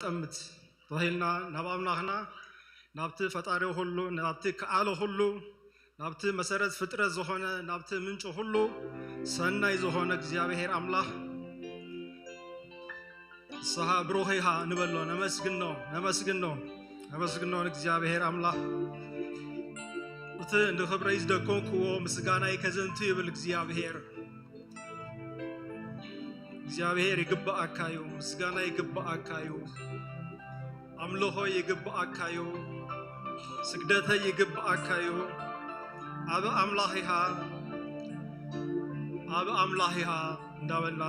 ጠምት ወሄልና ናባምናህና ናብት ፈጣሪው ሁሉ ናብት ከአለ ሁሉ ናብት መሰረት ፍጥረት ዘሆነ ናብት ምንጭ ሁሉ ሰናይ ዘሆነ እግዚአብሔር አምላክ ሰሃ ብሩህሃ ንበሎ ነመስግኖ እግዚአብሔር አምላክ እተ እንደ ኸብረ ይዝደኮንኩ ምስጋናይ ከዘንቱ ይብል እግዚአብሔር ይግባአካዩ ምስጋና ይግባአካዩ አምልኮ ይግባአካዩ ስግደተ ይግባአካዩ አብ አምላሂሃ እንዳበላ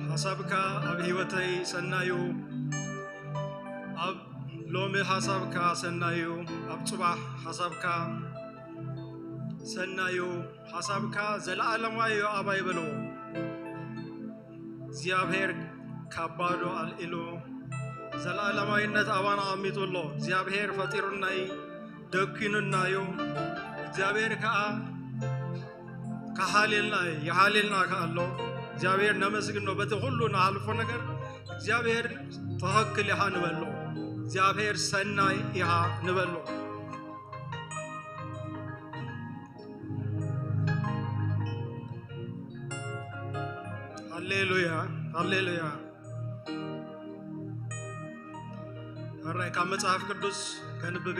ሐሳብካ አብ ህይወተይ ሰናዩ አብ ሎሚ ሐሳብካ ሰናዩ አብ ጽባህ ሐሳብካ ሰናዩ ሐሳብካ ዘለዓለማዩ አባይ በሎ እግዚአብሔር ካባዶ አልኢሎ ዘለዓለማይነት አባና አሚጡሎ እግዚአብሔር ፈጢሩናይ ደኪኑናዩ እግዚአብሔር ከሃሌልናይ የሃሌልና ካሎ እግዚአብሔር ነመስግኖ በተሁሉና አልፎ ነገር እግዚአብሔር ተወክል ይሃን በሎ እግዚአብሔር ሰናይ ይሃ ንበሎ ሃሌሉያ አራይ ከመጽሐፍ ቅዱስ ከንብቤ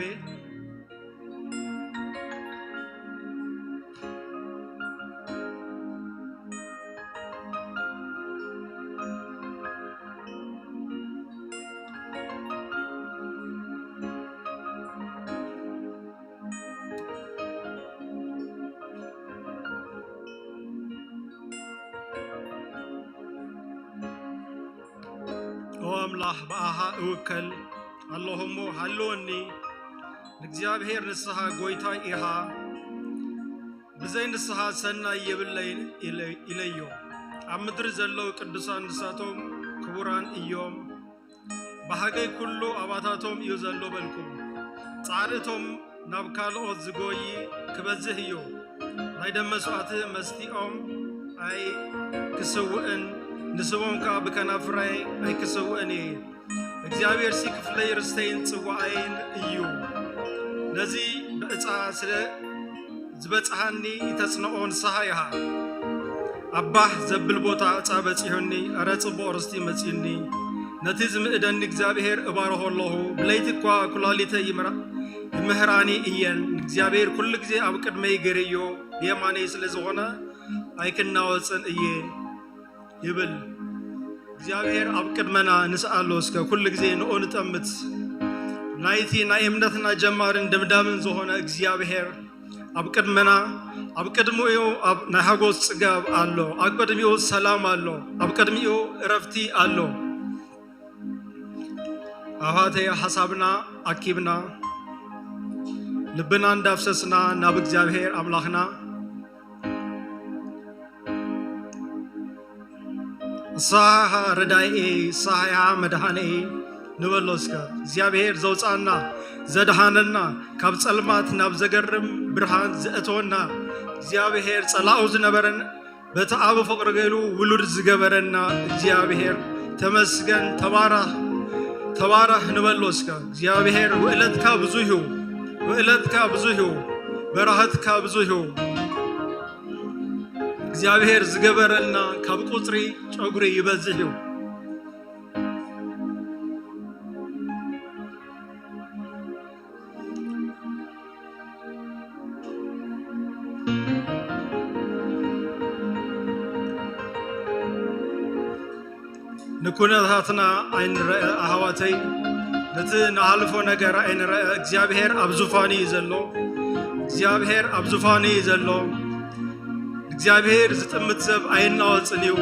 አምላህ በአሃ እውከል አላሁሙ ሃሎኒ እግዚአብሔር ንስሐ ጎይታ ኢሃ ብዘይ ንስሐ ሰናይ የብለይ ኢለዮ አምድር ዘለው ቅዱሳን ንሳቶም ክቡራን እዮም በሃገይ ኩሉ አባታቶም እዩ ዘሎ በልኩም ጻርቶም ናብ ካልኦት ዝጎይ ክበዝህ እዩ ናይ ደም መስዋዕት መስቲኦም አይ ክስውእን ንስቦምካ በከናፍራይ አይከሰውእኔ እግዚአብሔር ሲክፍለይ ርስተይን ጽዋአይን እዩ ነዚ በእጻ ስለ ዝበጽሐኒ ይተጽነኦን ሰሃይሃ አባህ ዘብል ቦታ እጻ በጽዮኒ አረጽቦ ርስቲ መጽይኒ ነቲ ዝምእደኒ እግዚአብሔር እባረሆለሁ ብለይትኳ ኩላሊተ ይምህራኒ እየን እግዚአብሔር ኩሉ ጊዜ አብ ቅድመይ ገረዮ የማኔ ስለዝሆነ አይክናወጽን እየ ይብል እግዚአብሔር አብ ቅድመና ንስአሎ እስከ ኩሉ ጊዜ ንኦን ጠምት ናይቲ ናይ እምነትና ጀማርን ድምዳምን ዘሆነ እግዚአብሔር አብ ቅድመና አብ ቅድሙዮ አብ ናይ ሃጎስ ጽጋብ አሎ አብ ቅድሚዮ ሰላም አሎ አብ ቅድሚዮ እረፍቲ አሎ አሃተ ሐሳብና አኪብና ልብና እንዳፍሰስና ናብ እግዚአብሔር አምላክና ሳሃ ረዳኤ ሳሃያ መድኃኔ ንበሎስከ እግዚአብሔር ዘውፃና ዘድሃነና ካብ ጸልማት ናብ ዘገርም ብርሃን ዘእቶና እግዚአብሔር ጸላኡ ዝነበረን በተአብ ፍቅር ገይሉ ውሉድ ዝገበረና እግዚአብሔር ተመስገን ተባረህ ንበሎስከ እግዚአብሔር ውእለትካ ብዙ በረሃትካ ብዙ እግዚአብሔር ዝገበረልና ካብ ቁጥሪ ጨጉሪ ይበዝህ ንኩነታትና አይንረአ አህዋተይ ነቲ ናልፎ ነገር አይንረአ እግዚአብሔር አብ ዙፋኒ ዘሎ እግዚአብሔር ዝጥምት ሰብ አይናወጽኒው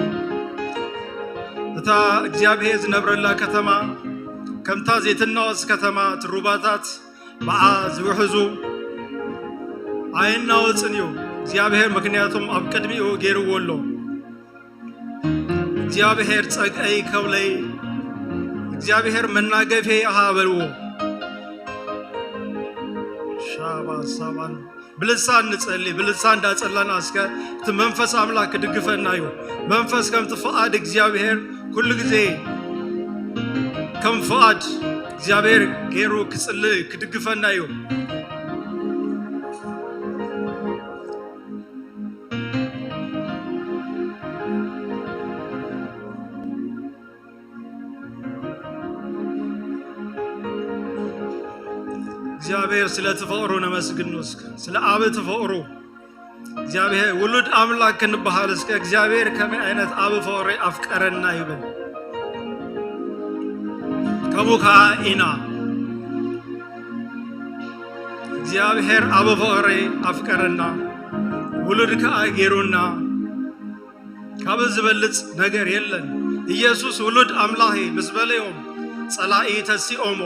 እታ እግዚአብሔር ዝነብረላ ከተማ ከምታ ዘይትናወጽ ከተማ ትሩባታት በአ ዝውሕዙ አይናወጽኒው እግዚአብሔር ምክንያቱም አብ ቅድሚኡ ገይርዎሎ እግዚአብሔር ጸጋይ ከብለይ እግዚአብሔር መናገፌ አሃበልዎ شابا سابان بلسان نصلي بلسان داصلنا اسك منفس املاك دغفنا يو منفس كم تفقد እግዚአብሔር كل ጊዜ كم فقد እግዚአብሔር ገሩ ክጽልይ ክድግፈና يو እግዚአብሔር ስለ ተፈቅሮ ነመስግኖስ ስለ አብ ተፈቅሮ እግዚአብሔር ውሉድ አምላክ እንበሃል እስከ እግዚአብሔር ከመ አይነት አብ ፈቅሮ አፍቀረና ይበል ከሙካ ኢና እግዚአብሔር አብ ፈቅሮ አፍቀረና ውሉድ ከአጌሩና ካብዝበልጽ ነገር የለን ኢየሱስ ውሉድ አምላክ ምስበለዮም ጸላኢ ተሲኦሞ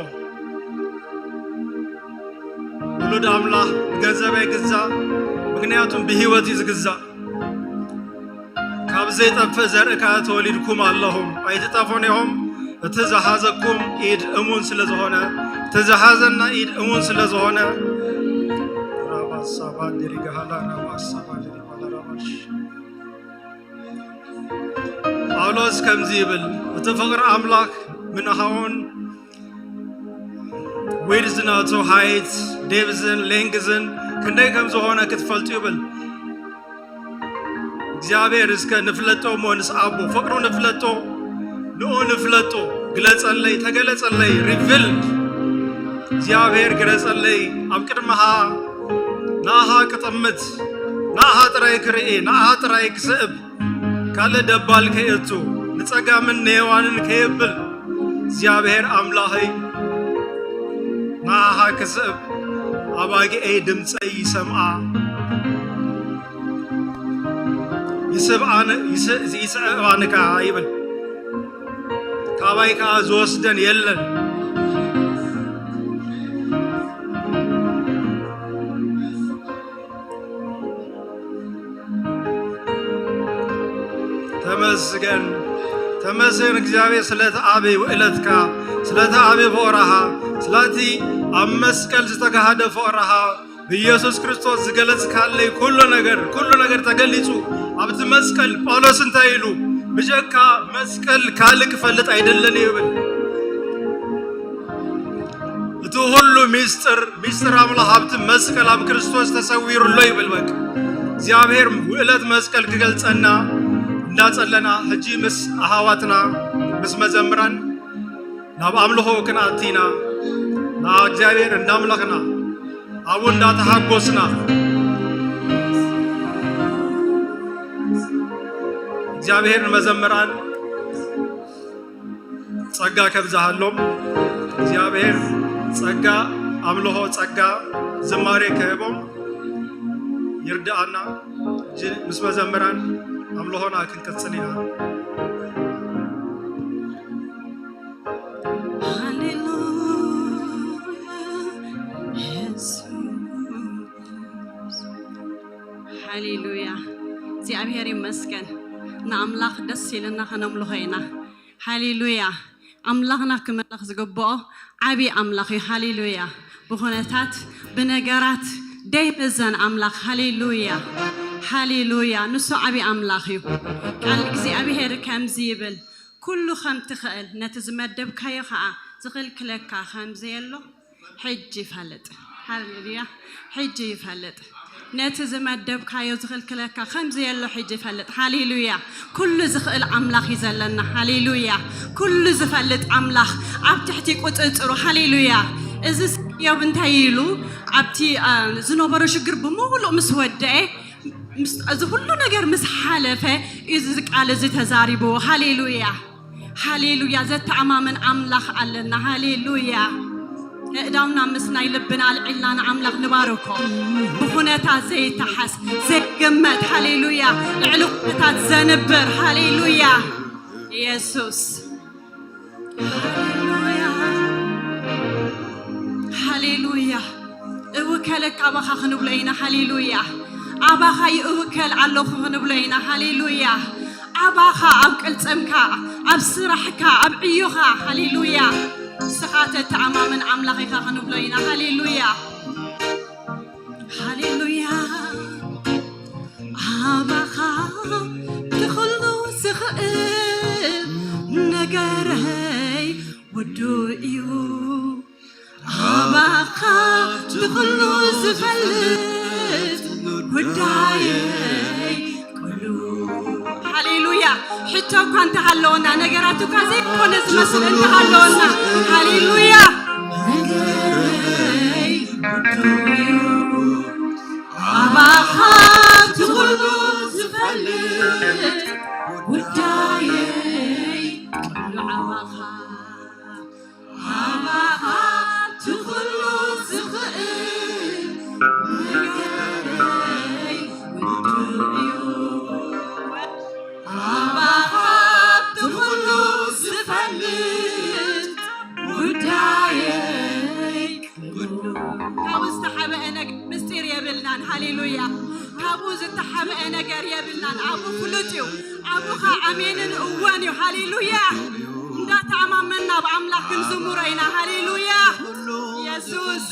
ውሉድ አምላክ ገንዘብ ይግዛ ምክንያቱም በህይወት ይዝግዛ ካብዘ ጠፈ ዘርካ ተወሊድኩም አለሁም አይተጣፎነውም እተዛሃዘኩም ኢድ እሙን ስለዘሆነ ተዛሃዘና ኢድ እሙን ስለዘሆነ ራባሳባ ደሪጋሃላ ራባሳባ ደሪባላራባሽ ጳውሎስ ከምዚብል እተፈቅር አምላክ ምንሃውን width not so height depth and length ከንደይ ከም ዘሆነ ክትፈልጡ ይብል እግዚአብሔር እስከ ንፍለጦ ሞንስ አቦ ፍቅሩ ንፍለጦ ንኦ ንፍለጦ ግለጸለይ ተገለጸለይ ሪቪልድ እግዚአብሔር ግለጸለይ ኣብ ቅድመሃ ናሃ ቅጥምት ናሃ ጥራይ ክርኢ ናሃ ጥራይ ክስብ ካለ ደባል ከየቱ ንጸጋምን ነዋንን ከይብል እግዚአብሔር አምላኸይ ናሃ ክስብ አባጌ ድምጽይ ይሰምዓ ይስብዓንካ ይብል ካባይካ ዝወስደን የለን ተመስገን እግዚአብሔር ስለተአበ ወእለትካ ስለተአበ ፈራሃ ስለቲ አመስቀል ዝተጋሃደ ፈራሃ በኢየሱስ ክርስቶስ ዝገለጽ ካለይ ኩሉ ነገር ተገልጹ አብት መስቀል ጳውሎስ እንታይሉ በጀካ መስቀል ካልክ ፈልጥ አይደለን ይብል እቱ ሁሉ ሚስጥር አምላክ አብት መስቀል አብ ክርስቶስ ተሰዊሩሎ ይብል በቃ እግዚአብሔር ወእለት መስቀል ክገልጸና እንዳጸለና ህጂ ምስ አሃዋትና ምስ መዘምራን ናብ አምልኮ ክናቲና ና እግዚአብሔር እንዳምላክና አቡ እንዳተሐጎስና እግዚአብሔር መዘምራን ጸጋ ከብዛሃሎም እግዚአብሔር ጸጋ አምልኮ ጸጋ ዝማሬ ከቦም ይርዳአና ምስ መዘምራን አምልኮና ክንከጽልና ሃሌሉያ እግዚአብሔር ይመስገን ናአምላኽ ደስ ይለና ከነምልኾይና ሃሌሉያ አምላኽና ክመለኽ ዝግብኦ ዓቢ አምላኽ ሃሌሉያ ብኹነታት ብነገራት ደይበዘን አምላኽ ሃሌሉያ ንሱ ዓቢ አምላኽ እዩ ቃል እግዚአብሔር ከምዚ ይብል ኩሉ ከም ትኽእል ነቲ ዝመደብካዮ ከዓ ዝኽልክለካ ከምዚ የሎ ሕጂ ይፈልጥ ሃሌሉያ ሕጂ ይፈልጥ ነቲ ዝመደብካዮ ዝኽልክለካ ከምዚ የሎ ሕጂ ይፈልጥ ሃሌሉያ ኩሉ ዝኽእል አምላኽ ይዘለና ሃሌሉያ ኩሉ ዝፈልጥ አምላኽ ኣብ ትሕቲ ቁጥጥሩ ሃሌሉያ እዚ ዮብ እንታይ ኢሉ ኣብቲ ዝነበረ ሽግር ብምሉእ ምስ ወድአ እዚ ሁሉ ነገር ምስ ሓለፈ እዚ ቃል እዚ ተዛሪቡ ሃሌሉያ ዘተኣማምን አምላኽ ኣለና ሃሌሉያ እዳውና ምስናይ ልብና አልዒላና አምላኽ ንባርኮ ብኹነታት ዘይተሓስ ዘይገመት ሃሌሉያ ልዕሊ ቁነታት ዘንብር ሃሌሉያ ኢየሱስ ሃሌሉያ እውከለክ አባኻ ክንብሎ ኢና ሃሌሉያ አባኻ ይእውከል ኣለኹ ክንብሎ ኢና ሃሌሉያ አባኻ ኣብ ቅልጽምካ ኣብ ስራሕካ ኣብ ዕዩኻ ሃሌሉያ ስኻተ ተኣማምን አምላኽ ኢኻ ክንብሎ ኢና ሃሌሉያ ودوئيو عباقا تخلو زفلت ودايي كلو هاليلويا حتى كنت هالونا نجراتو كذي كونس مسل انت هالونا هاليلويا عباقا تخلو زفلت ودايي كلو عباقا تخلو زفلت ودايي ودوئيو تخلو زفلت ودايي كابوز تحبئنا مستير يبلنان هاليلويا كابوز تحبئنا جر يبلنان أبو فلوتيو أبوها أمين أوانيو هاليلويا دا تعممنا بأملاك زمورينا هاليلويا يسوس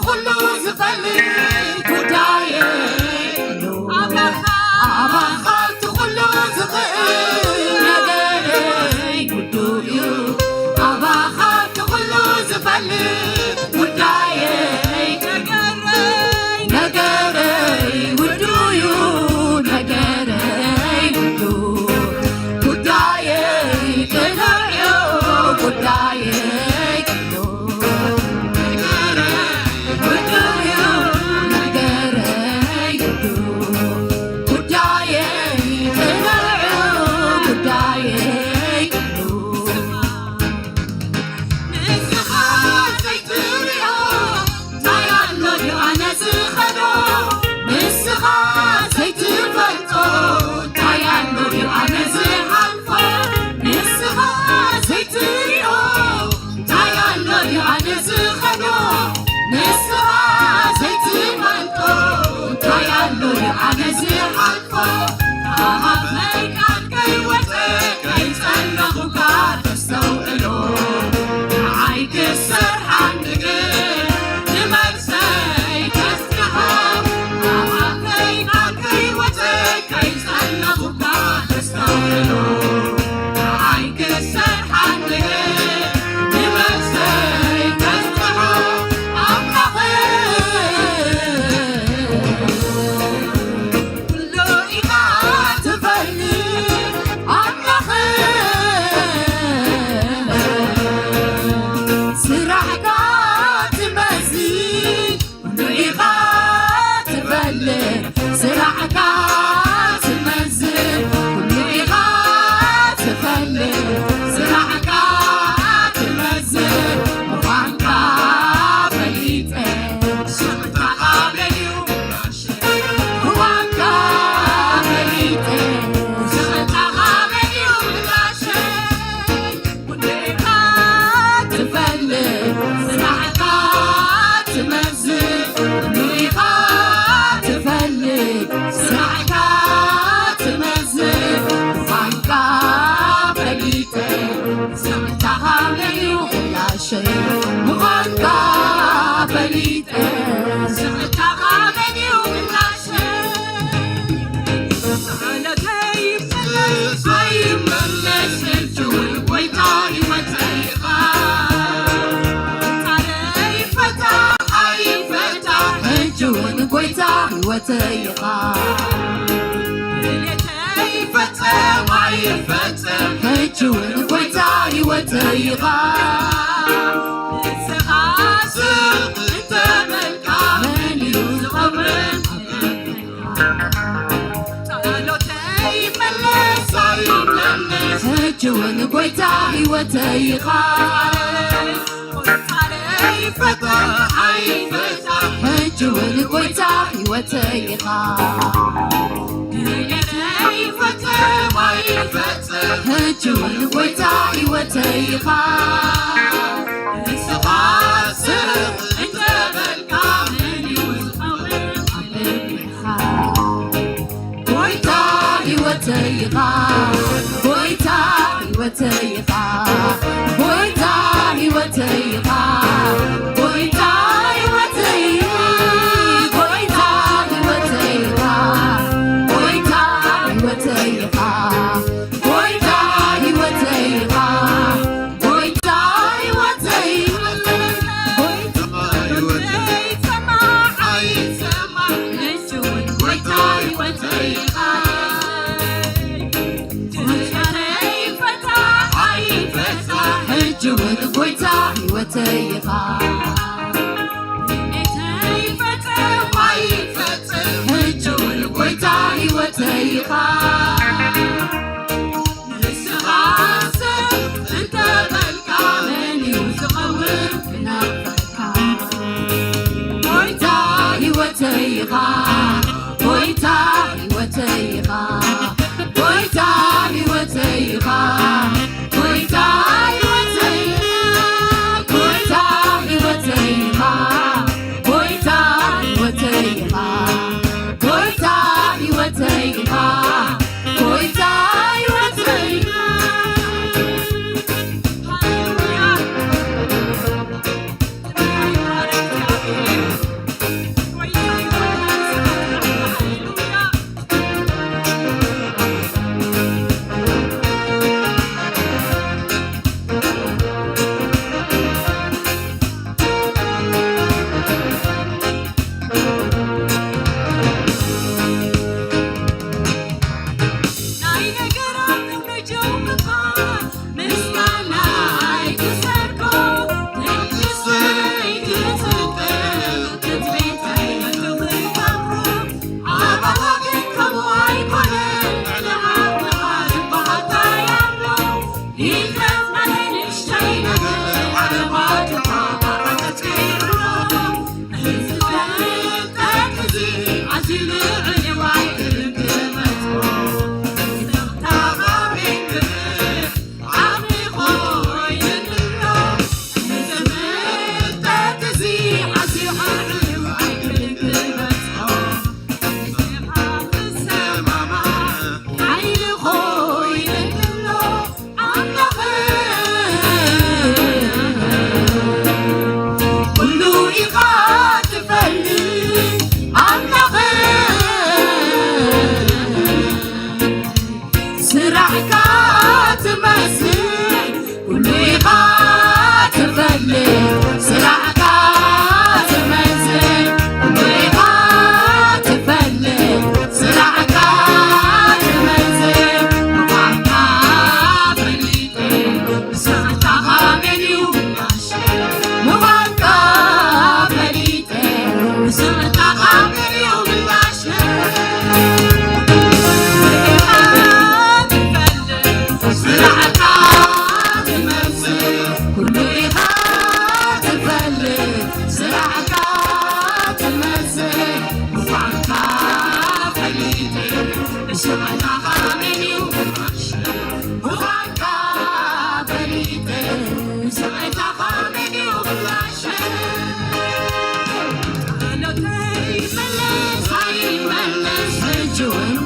كله زفلي ودايق تعاملوا لا شيء مغنى بليت تعاملوا لا شيء على كيف زي ما نسلت ويتاي وتيقا تعري فتح أي فتح هجون ويتاي وتيقا هجون ويتاي وتيغا سغاسق انت ملكا من يزغبن تعالوا تيملس عيملس هجون ويتاي وتيغا تعالي فتح عي فتح هجون ويتاي وتيغا هجون ويتاي وتيقا سغاسق انت بالكامل يزقوين ويتاي وتيقا ويتاي وتيقا ويتاي وتيقا ويتاي وتيقا ويتاي وتيقا ويتاي وتيقا وتيقا إتاي فتح وعي فتح هجون ويتاي وتيقا نسغاسق انت بالكامل يزغور بنفسك ويتاي وتيقا ويتاي وتيقا ويتاي وتيقا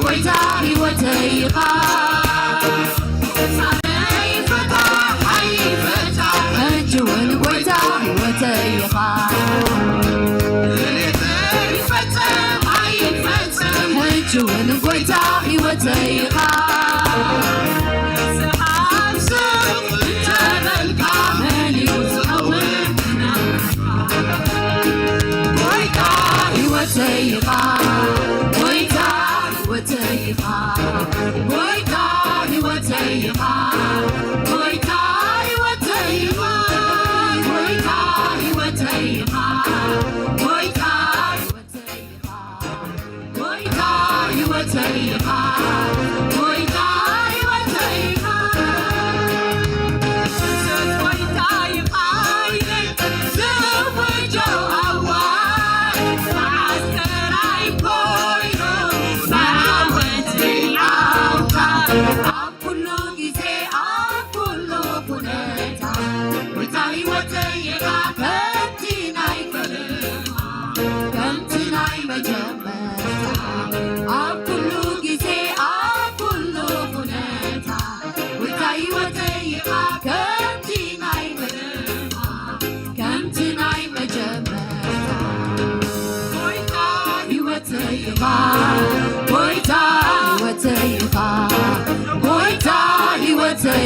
ويتاي وتيقا صاري فتح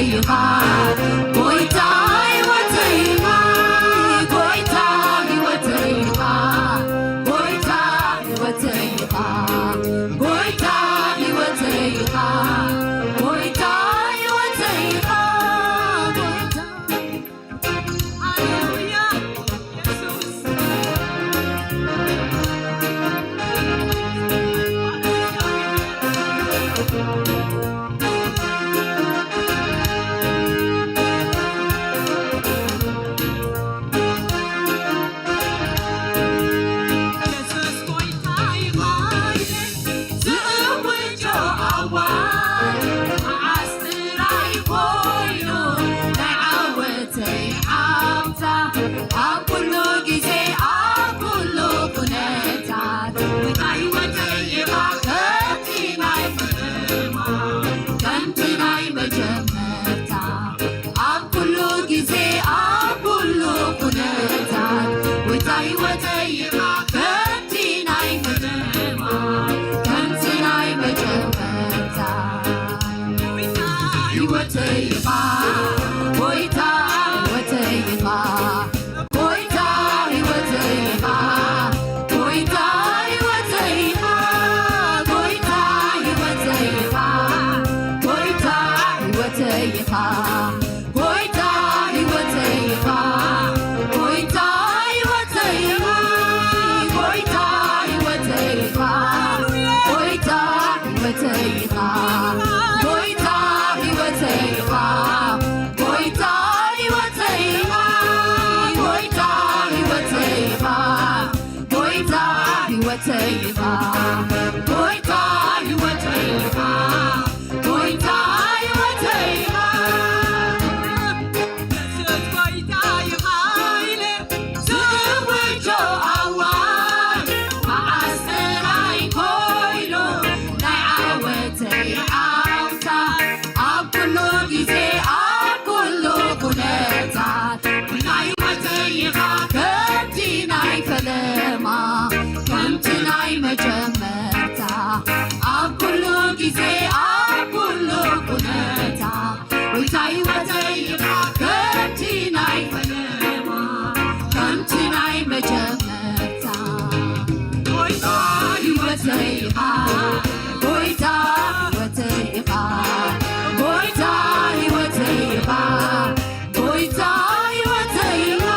hiwateiha goita hiwateiha goita hiwateiha goita hiwateiha goita hiwateiha goita hiwateiha goita Hallelujah Jesus Jesus ጎይታ ይባይለ ዝእውጆ ኣዋን ዓስትራይ ኮይኑ ናይ ዓወተይ ዓውታ ኣብ ኩሉ ግዜ ኣብ ኩሉ ኩነታት ጎይታ ህይወተይ ኢኻ ከምቲ ናይ ፍልማ ከምቲ ናይ መጀመርታ ኣብ ኩሉ ግዜ ኣብ ኩሉ ኩነታት ጎይታ ህይወተይ ኢኻ ከምቲ ናይ ፍልማ ከምቲ ናይ መጀመርታ ህይወተይ ኢኻ ጎይታ ህይወተይ ኢኻ ጎይታ ህይወተይ ኢኻ ጎይታ ህይወተይ ኢኻ ጎይታ ህይወተይ ኢኻ ጎይታ ህይወተይ ኢኻ ጎይታ ህይወተይ ኢኻ ጎይታ ህይወተይ ኢኻ ጎይታ ህይወተይ ኢኻ ጎይታ ህይወተይ ኢኻ ጎይታ ህይወተይ ኢኻ ጎይታ ህይወተይ ኢኻ ጎይታ ህይወተይ ኢኻ ጎይታ ህይወተይ ኢኻ ጎይታ ህይወተይ ኢኻ ጎይታ ህይወተይ ኢኻ Jesus ጎይታ ይባይለ ዝውጆ ኣዋን መዓስራይ ኮይኑ ናይ ዓወተይ ዓውታ ኣብ ኩሉ ግዜ ኣብ ኩሉ ኩነታት ናይ ህይወተይ ኢኻ ከምቲ ናይ ፈለማ ከምቲ ናይ መጀመርታ ኣብ ኩሉ ግዜ ኣብ ኩሉ ኩነታት ጎይታ ህይወተይ ኢኻ ከምቲ ናይ ፈለማ ከምቲ ናይ መጀመርታ ጎይታ ህይወተይ ኢኻ ጎይታ ህይወተይ ኢኻ ጎይታ ህይወተይ ኢኻ ጎይታ ህይወተይ ኢኻ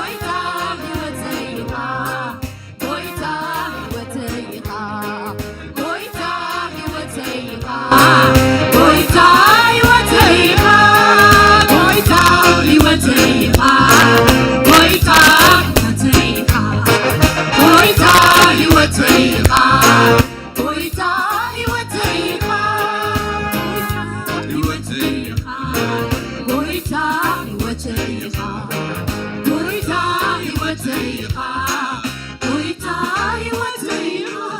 ጎይታ ህይወተይ ኢኻ ጎይታ ህይወተይ ኢኻ ጎይታ ህይወተይ ኢኻ ጎይታ ህይወተይ ኢኻ ጎይታ ህይወተይ ኢኻ ጎይታ ህይወተይ ኢኻ ጎይታ ህይወተይ ኢኻ ጎይታ ህይወተይ ኢኻ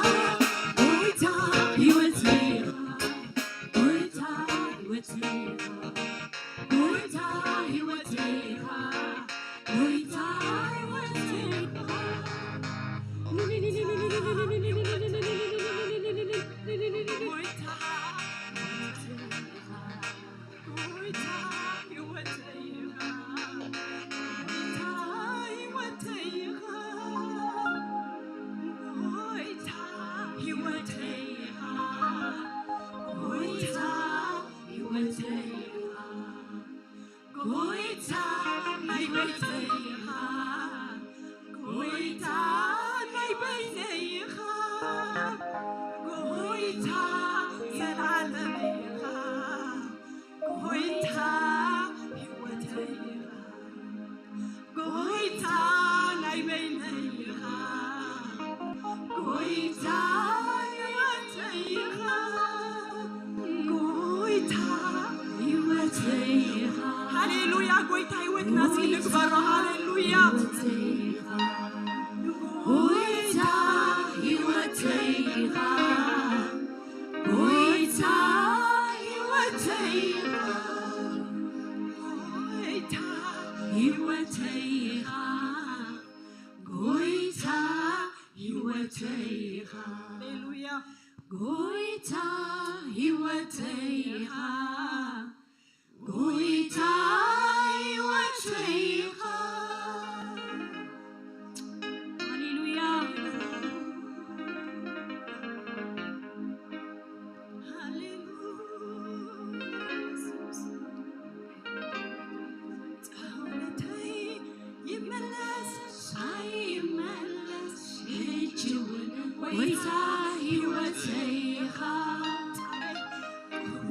ህይወተይ ኢኻ ጎይታ ህይወተይ ኢኻ ጎይታ ህይወተይ ኢኻ ጎይታ ህይወተይ ኢኻ ጎይታ ህይወተይ ኢኻ ጎይታ ህይወተይ ኢኻ ጎይታ ህይወተይ ኢኻ ጎይታ ህይወተይ ሃሌሉያ ጎይታ ህይወትና እስኪ ንግበሮ ሃሌሉያ ጎይታ ህይወተይ ኢኻ ጎይታ ህይወተይ ኢኻ ጎይታ ህይወተይ ኢኻ ጎይታ ህይወተይ ኢኻ ሃሌሉያ ጎይታ ህይወተይ ኢኻ ويتا هيوتيخا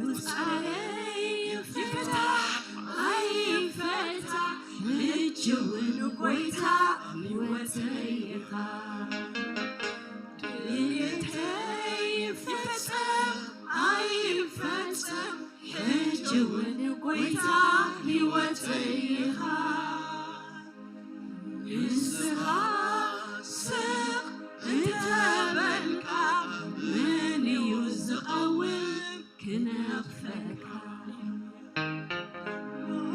وصاري يفتح أي فتح الجون ويتا هيوتيخا أي فتح الجون ويتا هيوتيخا يسخا سق انتبلكا من يزقوم كنفك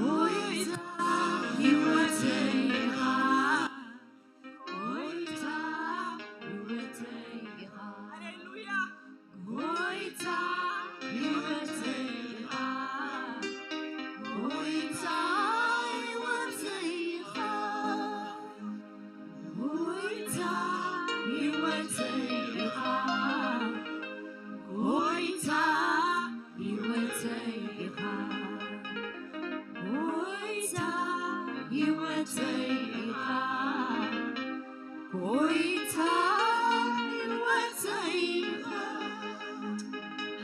ويتا يوتيها ويتا يوتيها هللويا ويتا يوتيها ويتا يوتيها ويتا يوتيها ويتا يوتيها ويتا يوتيها ويتا يوتيها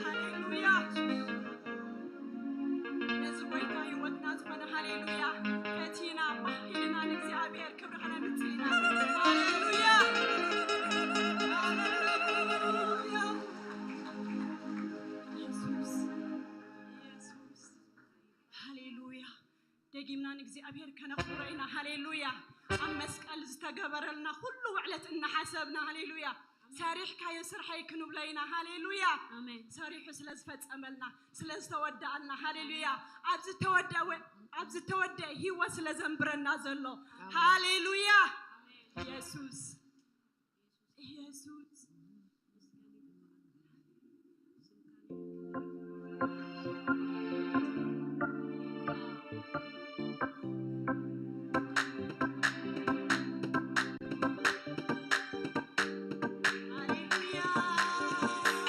هللويا نزويتا يوتنا زمنا هللويا كتينا بحيلنا نزيابير كبرنا نتينا هللويا هللويا دقيمنا نزيابير كنخبرينا هللويا أمسكال استجبرلنا كل وعلت إن حسبنا هللويا ساريح كاي سرحي كنو بلاينا هاليلويا آمين ساريح سلزفت أملنا سلزتودعنا هاليلويا عبز تودع هو سلزنبرنا زلو هاليلويا يسوس يسوس هللويا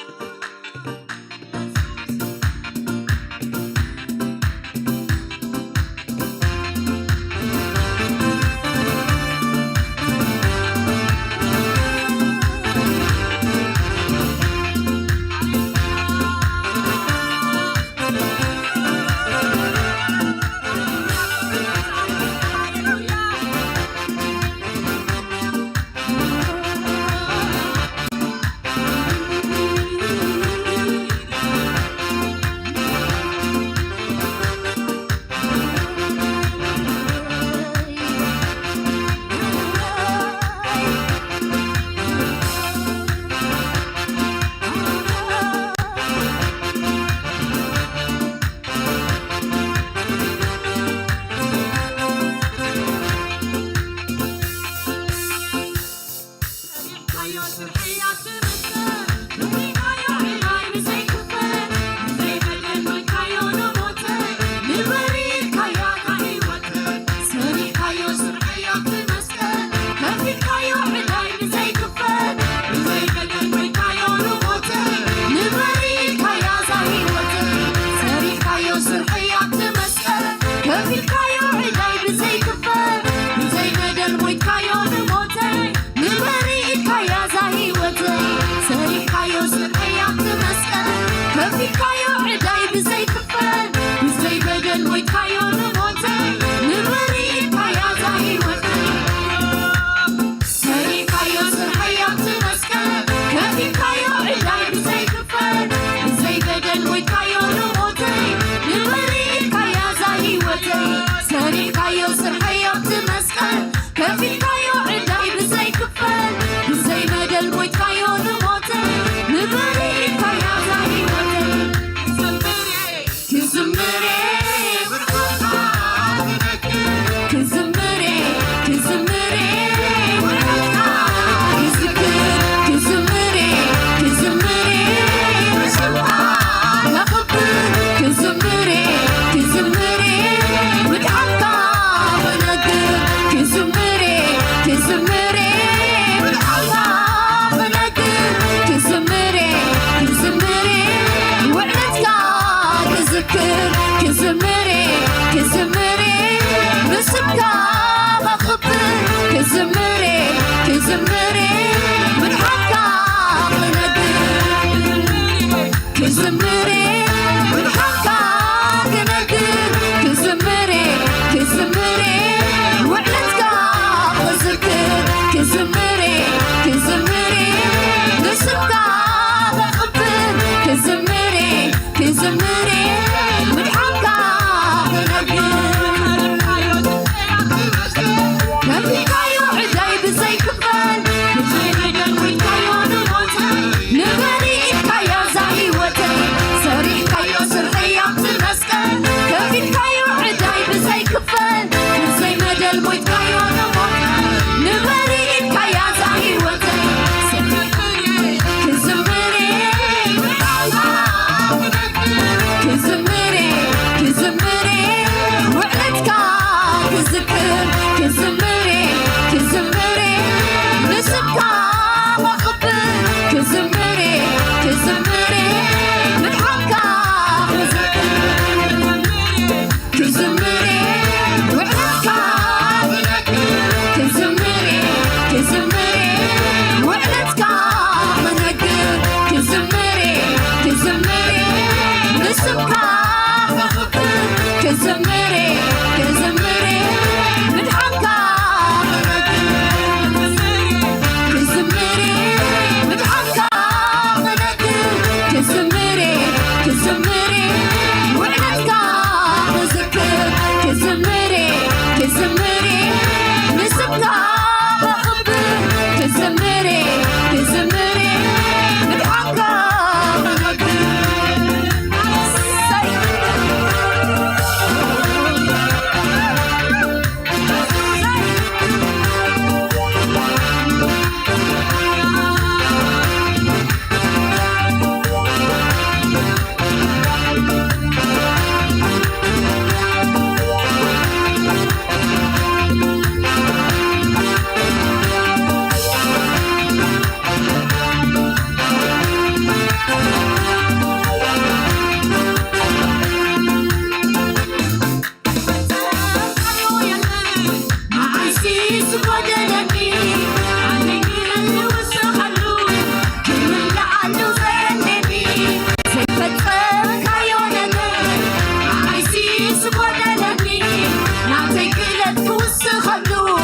توسخلو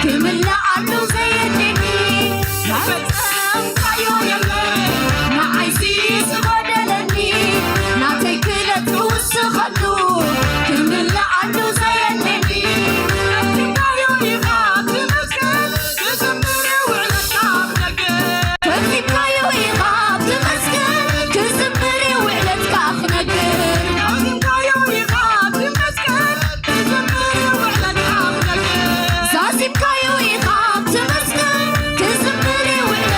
كملنا عنو زيدني نفتم كايو يلي نعيسي سغدلني ناتي كلا توسخلو كملنا عنو زيدني كايو يغاب تمسكن كزمري وعلى الكعب نقر كايو يغاب تمسكن كزمري وعلى الكعب نقر كايو يغاب تمسكن كزمري وعلى الكعب نقر زازم كايو يغاب تمسكن كزمري وعلى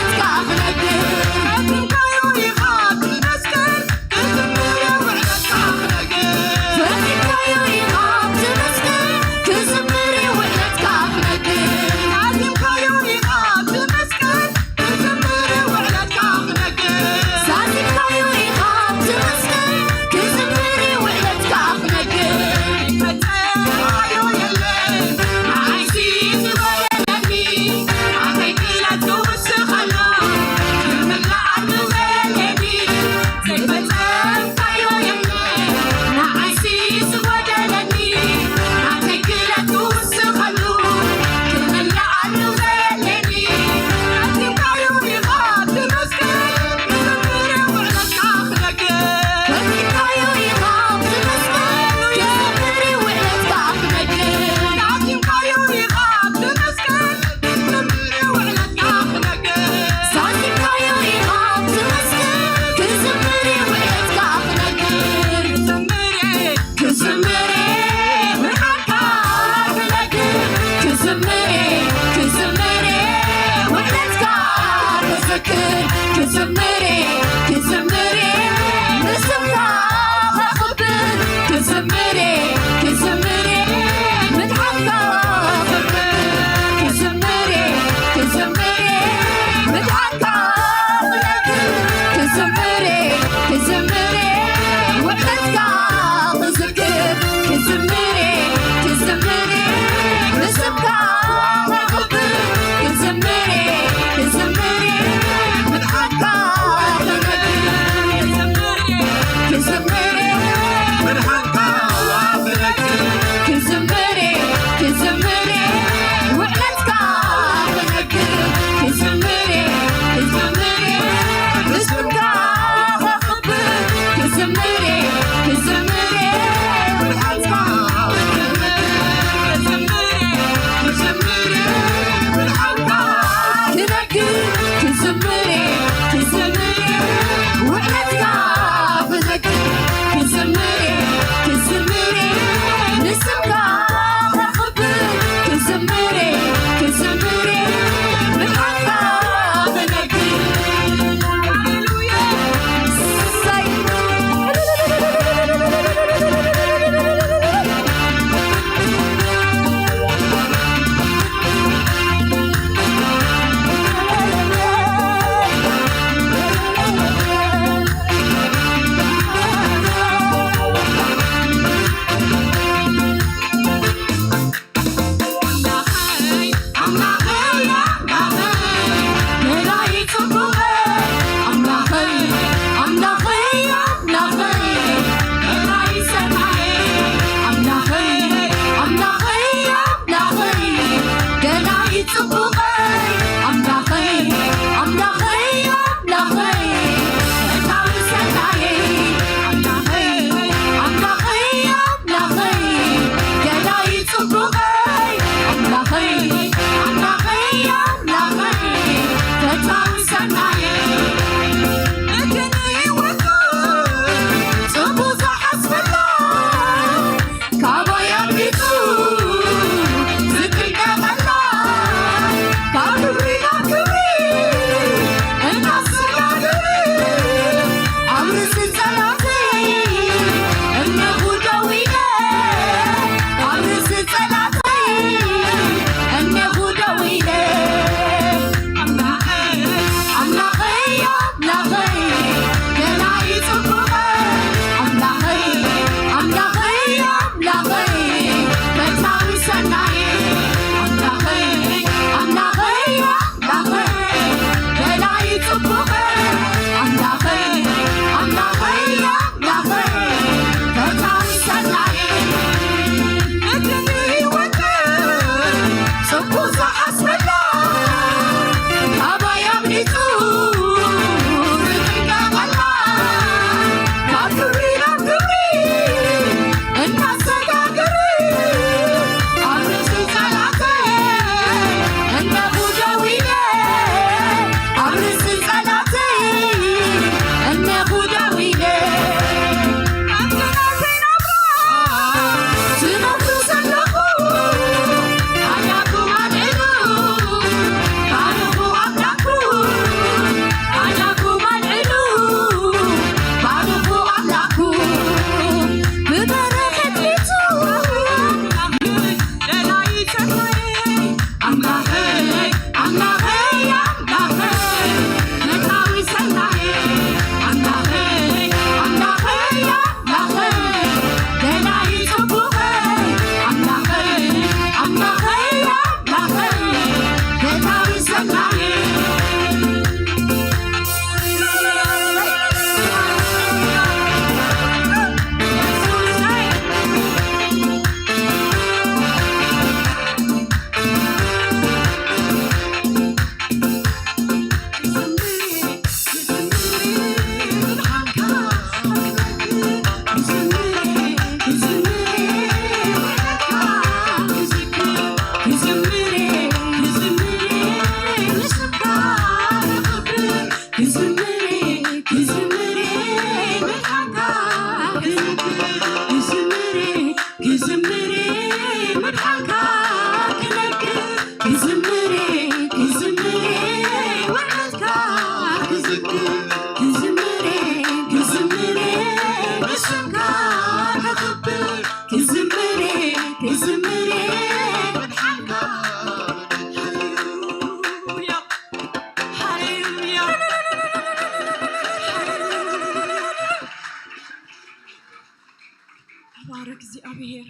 بارك زي أبير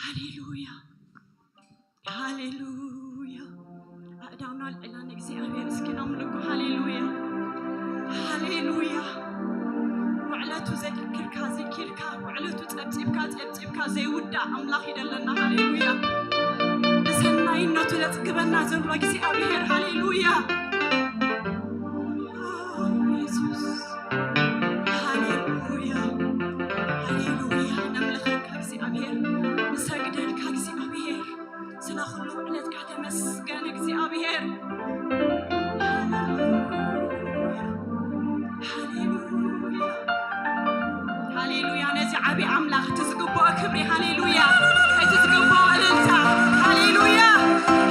هاليلويا هاليلويا أدعونا الإعلان زي أبير سكين أملكه هاليلويا هاليلويا وعلته زي كيركا زي كيركا وعلته تبتبكا زي ودع أملاخ يدلنا هاليلويا بسنا إنه تلتقبنا زلوا زي أبير هاليلويا يسوس هاليلويا هاليلويا نملخك كاكسي أبير نسجدك كاكسي أبير سنخلو علتك حتى مسجنك زي أبير هاليلويا هاليلويا نزي عبي أملاخ تزقبوا كبري هاليلويا تزقبوا ألنتا هاليلويا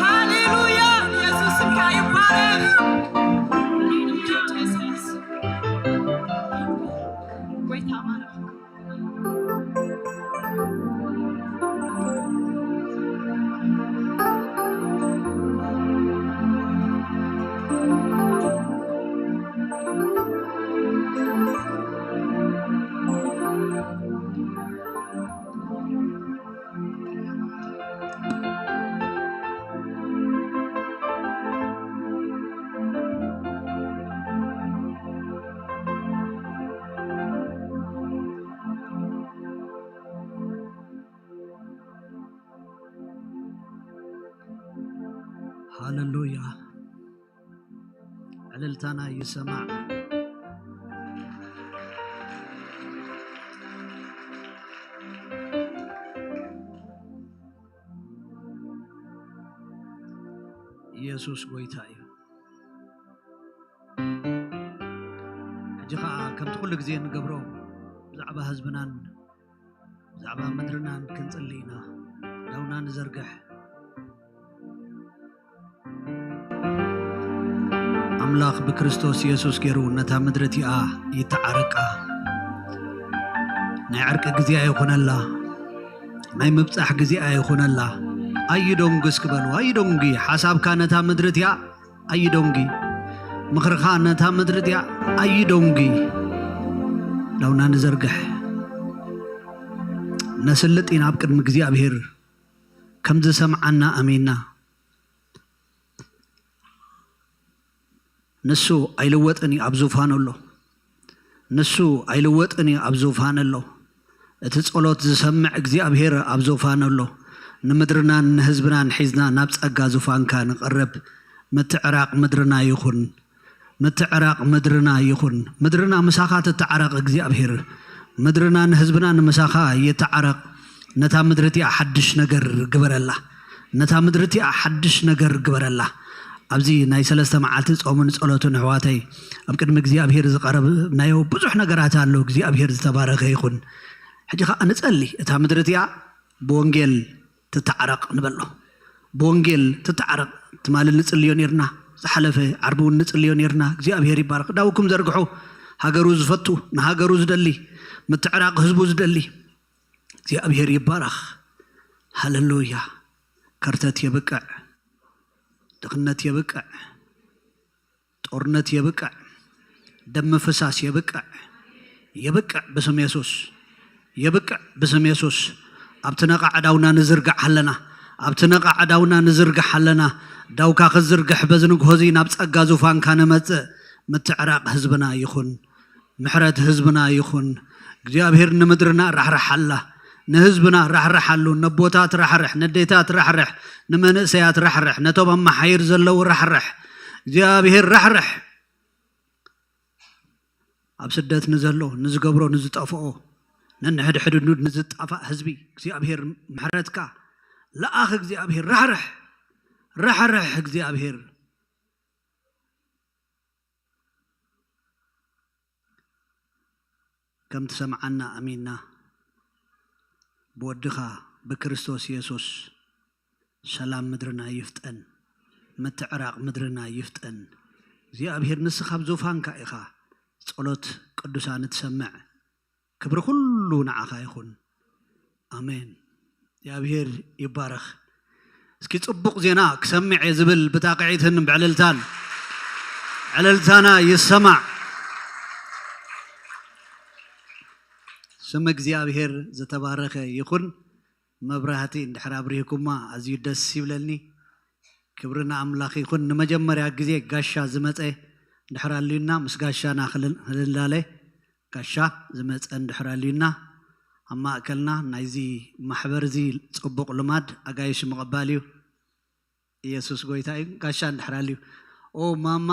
هاليلويا يسوس كاي بارك يسوس ويتا مارك هاللويا عللتنا يسمع يسوس قويتاي حجخا كم تقول لك زين قبرو زعبا هزبنان زعبا مدرنان كنصلينا داونا نزرقح أملاخ بكريستوس يسوس كيرو نتا مدرتي يتعرقا نعرق غزيا يكون الله ناي مبصح غزيا يكون الله اي دونغس كبلو اي دونغي حساب كانتا مدرتيا اي دونغي مخرخا نتا مدرتيا اي دونغي لونا نزرقح نسلطين اب قدم غزيا بهير كم سمعنا امينا نسو ايلوطني ابزوفان الله نسو ايلوطني ابزوفان الله اتصلوت زسمع እግዚአብሔር ابزوفان الله نمدرنا نحزبنا نحزنا ناب صقا زوفان كان قرب متعراق مدرنا يخون متعراق مدرنا يخون مدرنا مساخات التعراق እግዚአብሔር مدرنا نحزبنا مساخا يتعرق نتا مدرتي حدش ነገር ግበረላ نتا مدرتي حدش ነገር ግበረላ أبزي ناي سلسة معالت صومن صلاتون حواتي أب قدم እግዚአብሔር زقرب نايو بزح ነገራት አለው እግዚአብሔር ዝተባረከ ይኹን ሕጂ ኸ እንጸልይ እታ ምድርትያ በወንጌል ትተዓረቅ ንበሎ በወንጌል ትተዓረቅ ትማል ንጽልዮ ነርና ዝሓለፈ ዓርቡ ንጽልዮ ነርና እግዚአብሔር ይባረክ ዳውኩም ዘርግሑ ሃገሩ ዝፈቱ ንሃገሩ ዝደሊ ምትዕራቅ ህዝቡ ዝደሊ እግዚአብሔር ይባረክ ሃሌሉያ ከርተት ይብቅዕ دخنت يبقع طورنت يبقع دم فساس يبقع بسم يسوس يبقع بسم يسوس ابتنقع عداونا نزرقع حلنا ابتنقع عداونا نزرقع حلنا داوكا خزرقح بزنق هزي ناب صقا زوفان كان متعراق حزبنا يخون محرت حزبنا يخون እግዚአብሔር ንምድርና رحرح الله نهزبنا رحرح له نبوتات رحرح نديتات رحرح نمنسيات رحرح نتوبا ما حير زلو رحرح እግዚአብሔር رحرح ابسدت نزلو نزقبرو نزطفو ننحد حدود نزطفا حزبي እግዚአብሔር محرتك لا اخ እግዚአብሔር رحرح እግዚአብሔር كم تسمعنا اميننا بودخا بكريستوس يسوس سلام مدرنا يفتن متعراق مدرنا يفتن እግዚአብሔር ንስኻ ብዙፋንካ ኢኻ ጸሎት ቅዱሳን ትሰምዕ ክብሪ ኩሉ ንዓኻ ይኹን አሜን እግዚአብሔር ይባረክ እስኪ ጽቡቅ ዜና ክሰምዕ ዝብል ብታقعيتን بعللتان عللتانا يسمع ስም እግዚአብሔር ዝተባረከ ይኹን መብራህቲ እንድሕር አብሪኩማ አዝዩ ደስ ይብለኒ ክብርና አምላኽ ይኹን ንመጀመሪያ ጊዜ ጋሻ ዝመፀ እንድሕር አለዩና ምስጋሻና ህልላለ ጋሻ ዝመፀ እንድሕር አለዩና አማእከልና ናይዚ ማሕበር ዚ ጽቡቅ ልማድ አጋይሽ መቀባልዩ ኢየሱስ ጎይታ ጋሻ እንድሕር አለዩ ኦ ማማ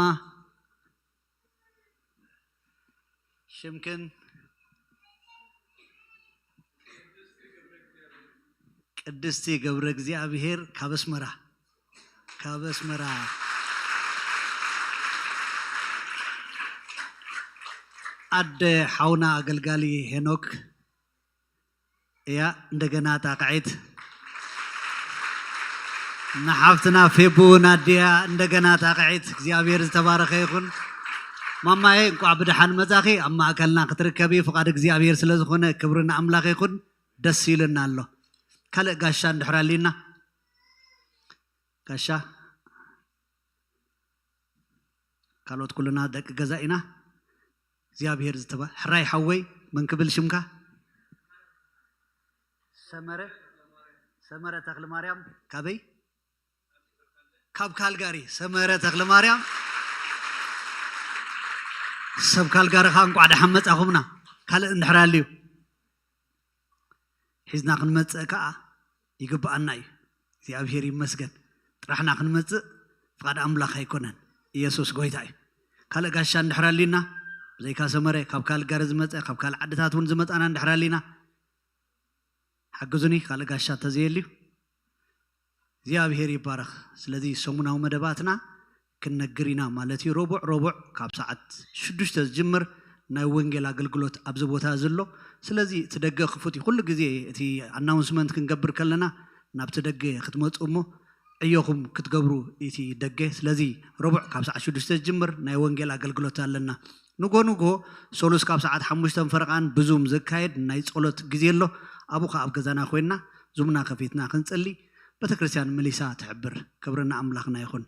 ሽምክን ቅድስቲ ገብረ እግዚአብሔር ካብስመራ አደ ሐውና አገልጋሊ ሄኖክ ያ እንደገና ታقعيت ናሐፍትና ፌቡ ናዲያ እንደገና ታقعيت እግዚአብሔር ዝተባረከ ይኹን ማማዬ እንኳን ብድሓን መጻኺ አማእከልና ክትርከቢ ፍቃድ እግዚአብሔር ስለዝኾነ ክብርና አምላኽ ይኹን ደስ ይለና ኣሎ ካለ ጋሻ እንድሕራሊና ጋሻ ካልኦት ኩልና ደቂ ገዛኢና እግዚአብሔር ዝተባ ሕራይ ሓወይ መንክብል ሽምካ ሰመረ ተክለ ማርያም ካበይ ካብ ካልጋሪ ሰመረ ተክለ ማርያም ሰብ ካልጋሪ ኻን ቋዳ ሓመጻኹምና ካለ እንድሕራልዩ ሒዝና ክንመጽእ ከዓ ይግባአና እዩ እግዚአብሔር ይመስገን ጥራሕና ክንመጽእ ፍቃድ አምላኽ ኣይኮነን ኢየሱስ ጎይታ እዩ ካለ ጋሻ እንድሕራሊና ዘይካ ሰመረ ካብ ካልጋሪ ዝመጸ ካብ ካል ዓድታት እውን ዝመጣና እንድሕራሊና حجزني قال قاشات تزيلي እግዚአብሔር ይባረክ ስለዚህ ሰሙናው መደባትና ከነግሪና ማለት ረቡዕ ካብ ሰዓት 6 ዝጅምር ናይ ወንጌል አገልግሎት አብዝ ቦታ ዘሎ ስለዚህ ተደገ ክፉት ሁሉ ጊዜ እቲ አናውንስመንት ክንገብር ከለና ናብ ተደገ ክትመጹሞ እየኹም ክትገብሩ እቲ ደገ ስለዚህ ረቡዕ ካብ ሰዓት 6 ዝጅምር ናይ ወንጌል አገልግሎት አለና ንጎ ሶሉስ ካብ ሰዓት 5 ፈርቃን ብዙም ዘካይድ ናይ ጸሎት ጊዜ ኣሎ አቡኻ አብ ገዛና ኮይና ዙምና ከፊትና ክንጽሊ ቤተክርስቲያን ምሊሳ ትሕብር ክብርና አምላኽና ይኹን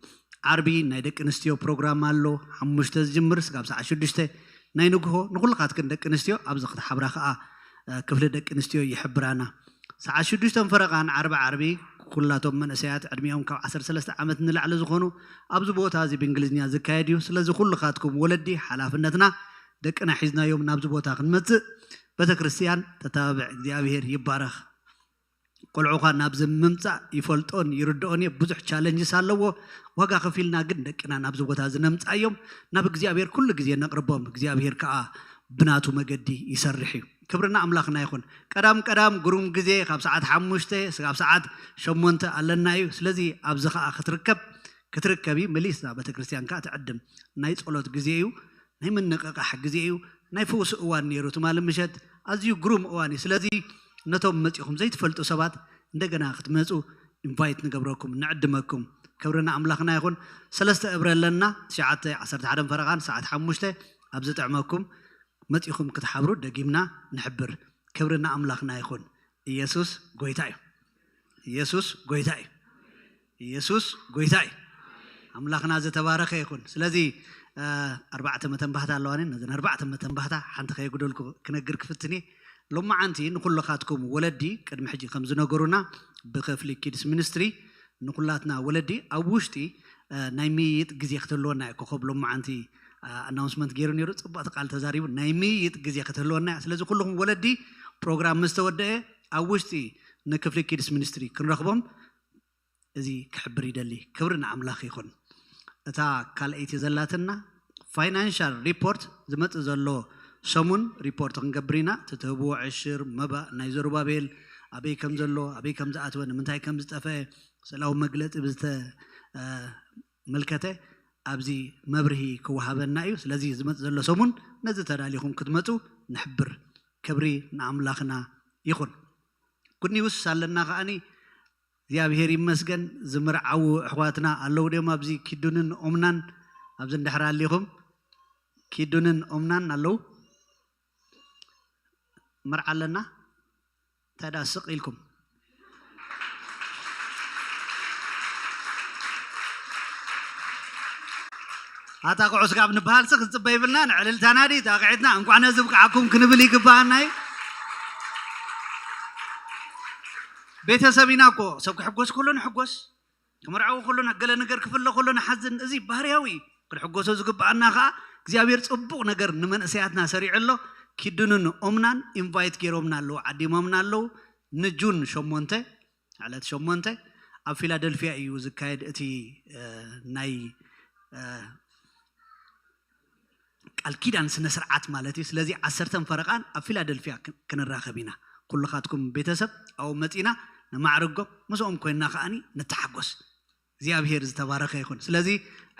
ዓርቢ ናይ ደቂ ንስትዮ ፕሮግራም አሎ 5 ዝጅምር ካብ ሰዓት 6 ናይ ንግሆ ንኹልኻትክን ደቂ ንስትዮ ኣብዚ ክትሓብራ ከዓ ክፍለ ደቂ ንስትዮ ይሕብራና ሰዓት 6 ፈረቃን ዓርቢ ኩላቶም መንእሰያት ዕድሚኦም ካብ 13 ዓመት ንላዕሊ ዝኾኑ ኣብዚ ቦታ እዚ ብእንግሊዝኛ ዝካየድ እዩ ስለዚ ኩልኻትኩም ወለዲ ሓላፍነትና ደቅና ሒዝናዮም ናብዚ ቦታ ክንመጽእ ቤተክርስቲያን ተታብዕ እግዚአብሔር ይባረክ ቆልዑኻ ናብዚ ምምጻእ ይፈልጦን ይርድኦን ብዙሕ ቻሌንጅስ ኣለዎ ዋጋ ከፊልና ግን ደቅና ናብዚ ቦታ ዝነምጻዮም ናብ እግዚአብሔር ኩሉ ጊዜ ነቅርቦም እግዚአብሔር ከዓ ብናቱ መገዲ ይሰርሕ እዩ ክብርና አምላኽና ይኹን ቀዳም ግሩም ጊዜ ካብ ሰዓት 5 ካብ ሰዓት 8 ኣለና እዩ ስለዚ ኣብዚ ከዓ ክትርከቢ ምሊሳ ቤተክርስቲያን ከዓ ትዕድም ናይ ጸሎት ጊዜ እዩ ናይ ምንቅቃሕ ጊዜ እዩ ናይ ፍውስ እዋን ነይሩ ትማል ምሸት አዝዩ ግሩም እዋን ስለዚ ነቶም መጽኹም ዘይትፈልጡ ሰባት እንደገና ክትመጹ ኢንቫይት ንገብረኩም ንዕድመኩም ክብርና አምላኽና ይኹን 3 እብረለና 9:11 ፈረቃን ሰዓት 5 ኣብ ዝጥዕመኩም መጽኹም ክትሓብሩ ደጊምና ንሕብር ክብርና አምላኽና ይኹን ኢየሱስ ጎይታ እዩ ኢየሱስ ጎይታ እዩ አምላኽና ዝተባረከ ይኹን ስለዚ 4 መተንባህታ ኣለዋኒ ነዘን 4 መተንባህታ ሓንቲ ከይጉደልኩ ክነግር ክፍትኒ ሎማዓንቲ ንኹልኻትኩም ወለዲ ቅድሚ ሕጂ ከም ዝነገሩና ብከፍሊ ኪድስ ሚኒስትሪ ንኹላትና ወለዲ ኣብ ውሽጢ ናይ ምይይጥ ጊዜ ክትህልወና እዩ ኮኸብ ሎማዓንቲ አናውንስመንት ገይሩ ነይሩ ጽቡቕ ቃል ተዛሪቡ ናይ ምይይጥ ጊዜ ክትህልወና ስለዚ ኩልኩም ወለዲ ፕሮግራም ምስተወደአ ኣብ ውሽጢ ንክፍሊ ኪድስ ሚኒስትሪ ክንረኽቦም እዚ ክሕብር ይደሊ ክብርና አምላኽ ይኹን እታ ካልአይቲ ዘላትና ፋይናንሻል ሪፖርት ዝመጽእ ዘሎ ሰሙን ሪፖርት ክንገብሪና ትትህብዎ ዕሽር መባእ ናይ ዘሩባቤል አበይ ከም ዘሎ አበይ ከም ዝኣተወ ንምንታይ ከም ዝጠፈ ስላው መግለጽ መልከተ ኣብዚ መብርሂ ክወሃበና እዩ ስለዚ ዝመጽእ ዘሎ ሰሙን ነዚ ተዳሊኹም ክትመጹ ንሕብር ክብሪ ንአምላኽና ይኹን ኩኒውስ ኣለና ከኣኒ እግዚአብሔር ይመስገን ዝምርዓው ኣሕዋትና ኣለው ደም ኣብዚ ኪዱንን ኦምናን ኣብዚ እንድሕር ኣለኹም ኪዱንን ኦምናን ኣለው መርዓ ኣለና ታዳ ስቕ ኢልኩም ኣታቅዑ ስጋብ ንበሃል ስ ክፅበይ ይብልና ንዕልልታና ዲ ታቅዒትና እንኳዕ ነዚ ብቅዓኩም ክንብል ይግባአና እዩ ቤተሰብ ኢና እኮ ሰብ ክሕጎስ ከሎ ንሕጎስ ክመርዓው ከሎ ገለ ነገር ክፍለ ከሎ ንሓዝን እዚ ባህርያዊ ክንሕጎሶ ዝግባአና ከዓ እግዚኣብሔር ፅቡቅ ነገር ንመንእሰያትና ሰሪዕ ኣሎ ኪድኑን ኦምናን ኢንቫይት ገይሮምና ኣለዉ ዓዲሞምና ኣለዉ ንጁን 8 ዕለት 8 ኣብ ፊላደልፊያ እዩ ዝካየድ እቲ ናይ ቃል ኪዳን ስነ ስርዓት ማለት እዩ ስለዚ 10 ፈረቃን ኣብ ፊላደልፊያ ክንራኸብ ኢና ኩልኻትኩም ቤተሰብ ኣብ መፂና ንማዕርጎም ምስኦም ኮይና ከዓኒ ንተሓጎስ እግዚኣብሔር ዝተባረኸ ይኹን ስለዚ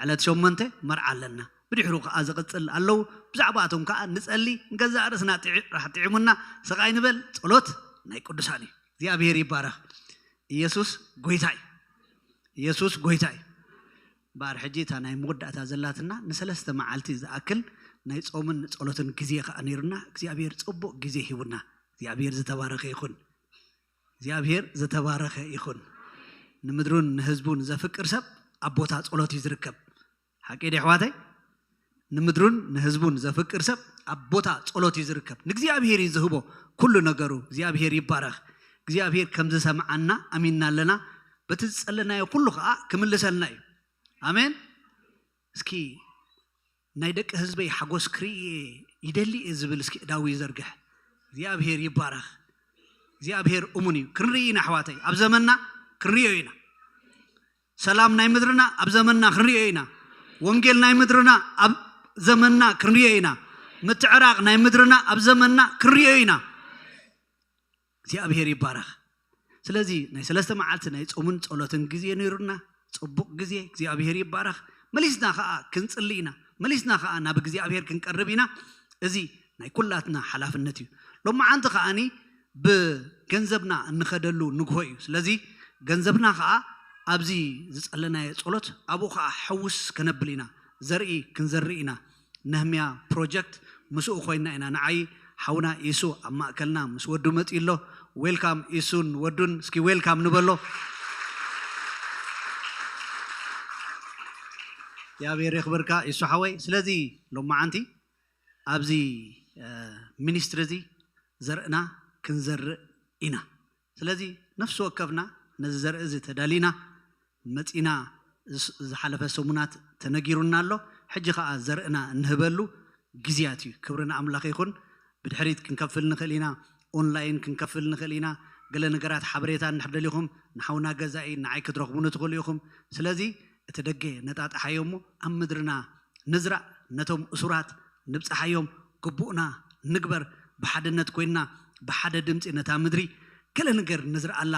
ዕለት 8 መርዓ ኣለና ብድሕሩ ከዓ ዝቕፅል ኣለዉ ብዛዕባቶም ከዓ ንጸሊ ንገዛእ ርእስና ራح ጥዒሙና ስቃይ ንበል ጸሎት ናይ ቅዱሳን እዩ እግዚኣብሔር ይባረኽ ኢየሱስ ጎይታ እዩ ኢየሱስ ጎይታ እዩ ባር ሕጂ እታ ናይ መወዳእታ ዘላትና ንሰለስተ መዓልቲ ዝኣክል ናይ ጾምን ጸሎትን ግዜ ከዓ ነይሩና እግዚኣብሔር ጽቡቕ ግዜ ሂቡና እግዚአብሔር ዝተባረከ ይኹን እግዚአብሔር ዝተባረከ ይኹን ንምድሩን ንህዝቡን ዘፍቅር ሰብ ኣቦታ ጸሎት ይዝርከብ ሓቂ ደሕዋተይ ንምድሩን ንህዝቡን ዘፍቅር ሰብ ኣቦታ ጸሎት ይዝርከብ ንእግዚአብሔር ይዝህቦ ኩሉ ነገሩ እግዚአብሔር ይባረኽ እግዚአብሔር ከም ዝሰምዓና አሚንና ኣለና በትጸለናዮ ኩሉ ከዓ ክምልሰልና እዩ አሜን እስኪ ናይ ደቂ ህዝበይ ሓጎስ ክርኢ ይደሊ ዝብል እስኪ ዳዊ ይዘርግሕ እግዚአብሔር ይባረኽ እግዚአብሔር እሙን እዩ ክንርኢና ኣሕዋተይ ኣብ ዘመንና ክንርኢዮ ኢና ሰላም ናይ ምድርና ኣብ ዘመንና ክንርኢዮ ኢና ወንጌል ናይ ምድርና ኣብ ዘመንና ክንርኢዮ ኢና ምትዕራቕ ናይ ምድርና ኣብ ዘመንና ክንርኢዮ ኢና እግዚአብሔር ይባረኽ ስለዚ ናይ ሰለስተ መዓልቲ ናይ ጾምን ጸሎትን ግዜ ነይሩና ጽቡቕ ግዜ እግዚአብሔር ይባረኽ መሊስና ከዓ ክንጽሊ ኢና መሊስና ከዓ ናብ እግዚአብሔር ክንቀርብ ኢና እዚ ናይ ኩላትና ሓላፍነት እዩ ሎማዓንቲ ከዓኒ ብገንዘብና እንኸደሉ ንግሆ እዩ ስለዚ ገንዘብና ከዓ ኣብዚ ዝጸለናየ ጸሎት ኣብኡ ከዓ ሕውስ ከነብል ኢና ዘርኢ ክንዘርኢ ኢና ነህምያ ፕሮጀክት ምስኡ ኮይና ኢና ንዓይ ሓውና ኢሱ ኣብ ማእከልና ምስ ወዱ መፂሎ ዌልካም ኢሱን ወዱን እስኪ ዌልካም ንበሎ እግዚአብሔር ይኽበርካ ኢሱ ሓወይ ስለዚ ሎማዓንቲ ኣብዚ ሚኒስትሪ እዚ ዘርእና ክንዘርእ ኢና ስለዚ ነፍሲ ወከፍና ነዚ ዘርኢ እዚ ተዳሊና መፂና ዝሓለፈ ሰሙናት ተነጊሩና ኣሎ ሕጂ ከዓ ዘርእና እንህበሉ ግዝያት እዩ ክብርና ኣምላኽ ይኹን ብድሕሪት ክንከፍል ንኽእል ኢና ኦንላይን ክንከፍል ንኽእል ኢና ገለ ነገራት ሓበሬታ ንሕደሊኹም ንሓውና ገዛኢ ንዓይ ክትረኽቡን ትኽእሉ ኢኹም ስለዚ እቲ ደገ ነጣጣሓዮም ኣብ ምድርና ንዝራእ ነቶም እሱራት ንብፅሓዮም ግቡእና ንግበር ብሓደነት ኮይና ብሓደ ድምፂ ነታ ምድሪ ገለ ነገር ንዝረኣላ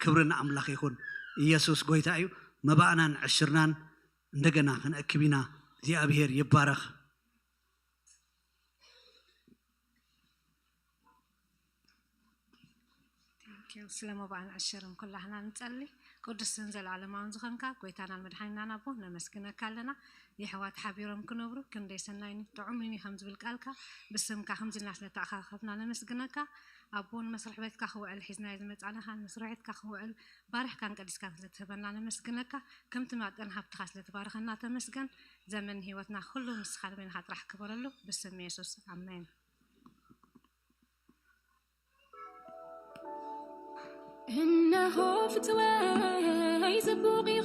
ክብርና ኣምላኽ ይኹን ኢየሱስ ጎይታ እዩ መባእናን ዕሽርናን እንደገና ክንእክብ ኢና እግዚአብሔር ይባረኽ سلام وبعن عشرين كلنا نصلي قدس نزل على ما نزخنك قويتنا المدحنا نبو نمسكنا كلنا يحوات حبيرهم كنبرو كندي سناين تعمني خمس بالكالك بسم كخمس الناس نتاخا خفنا نمسكنك أبون مسرح بيتك هو الحزنا إذا متعنا خان مسرحتك هو بارح كان قديس كان تبنا نمسكنك كم تمات أنها بتخاص لتبارخنا تمسكن زمن هيوتنا كله مسخر من هات راح كبرلو بسم يسوع آمين إنه فتوى يزبوغي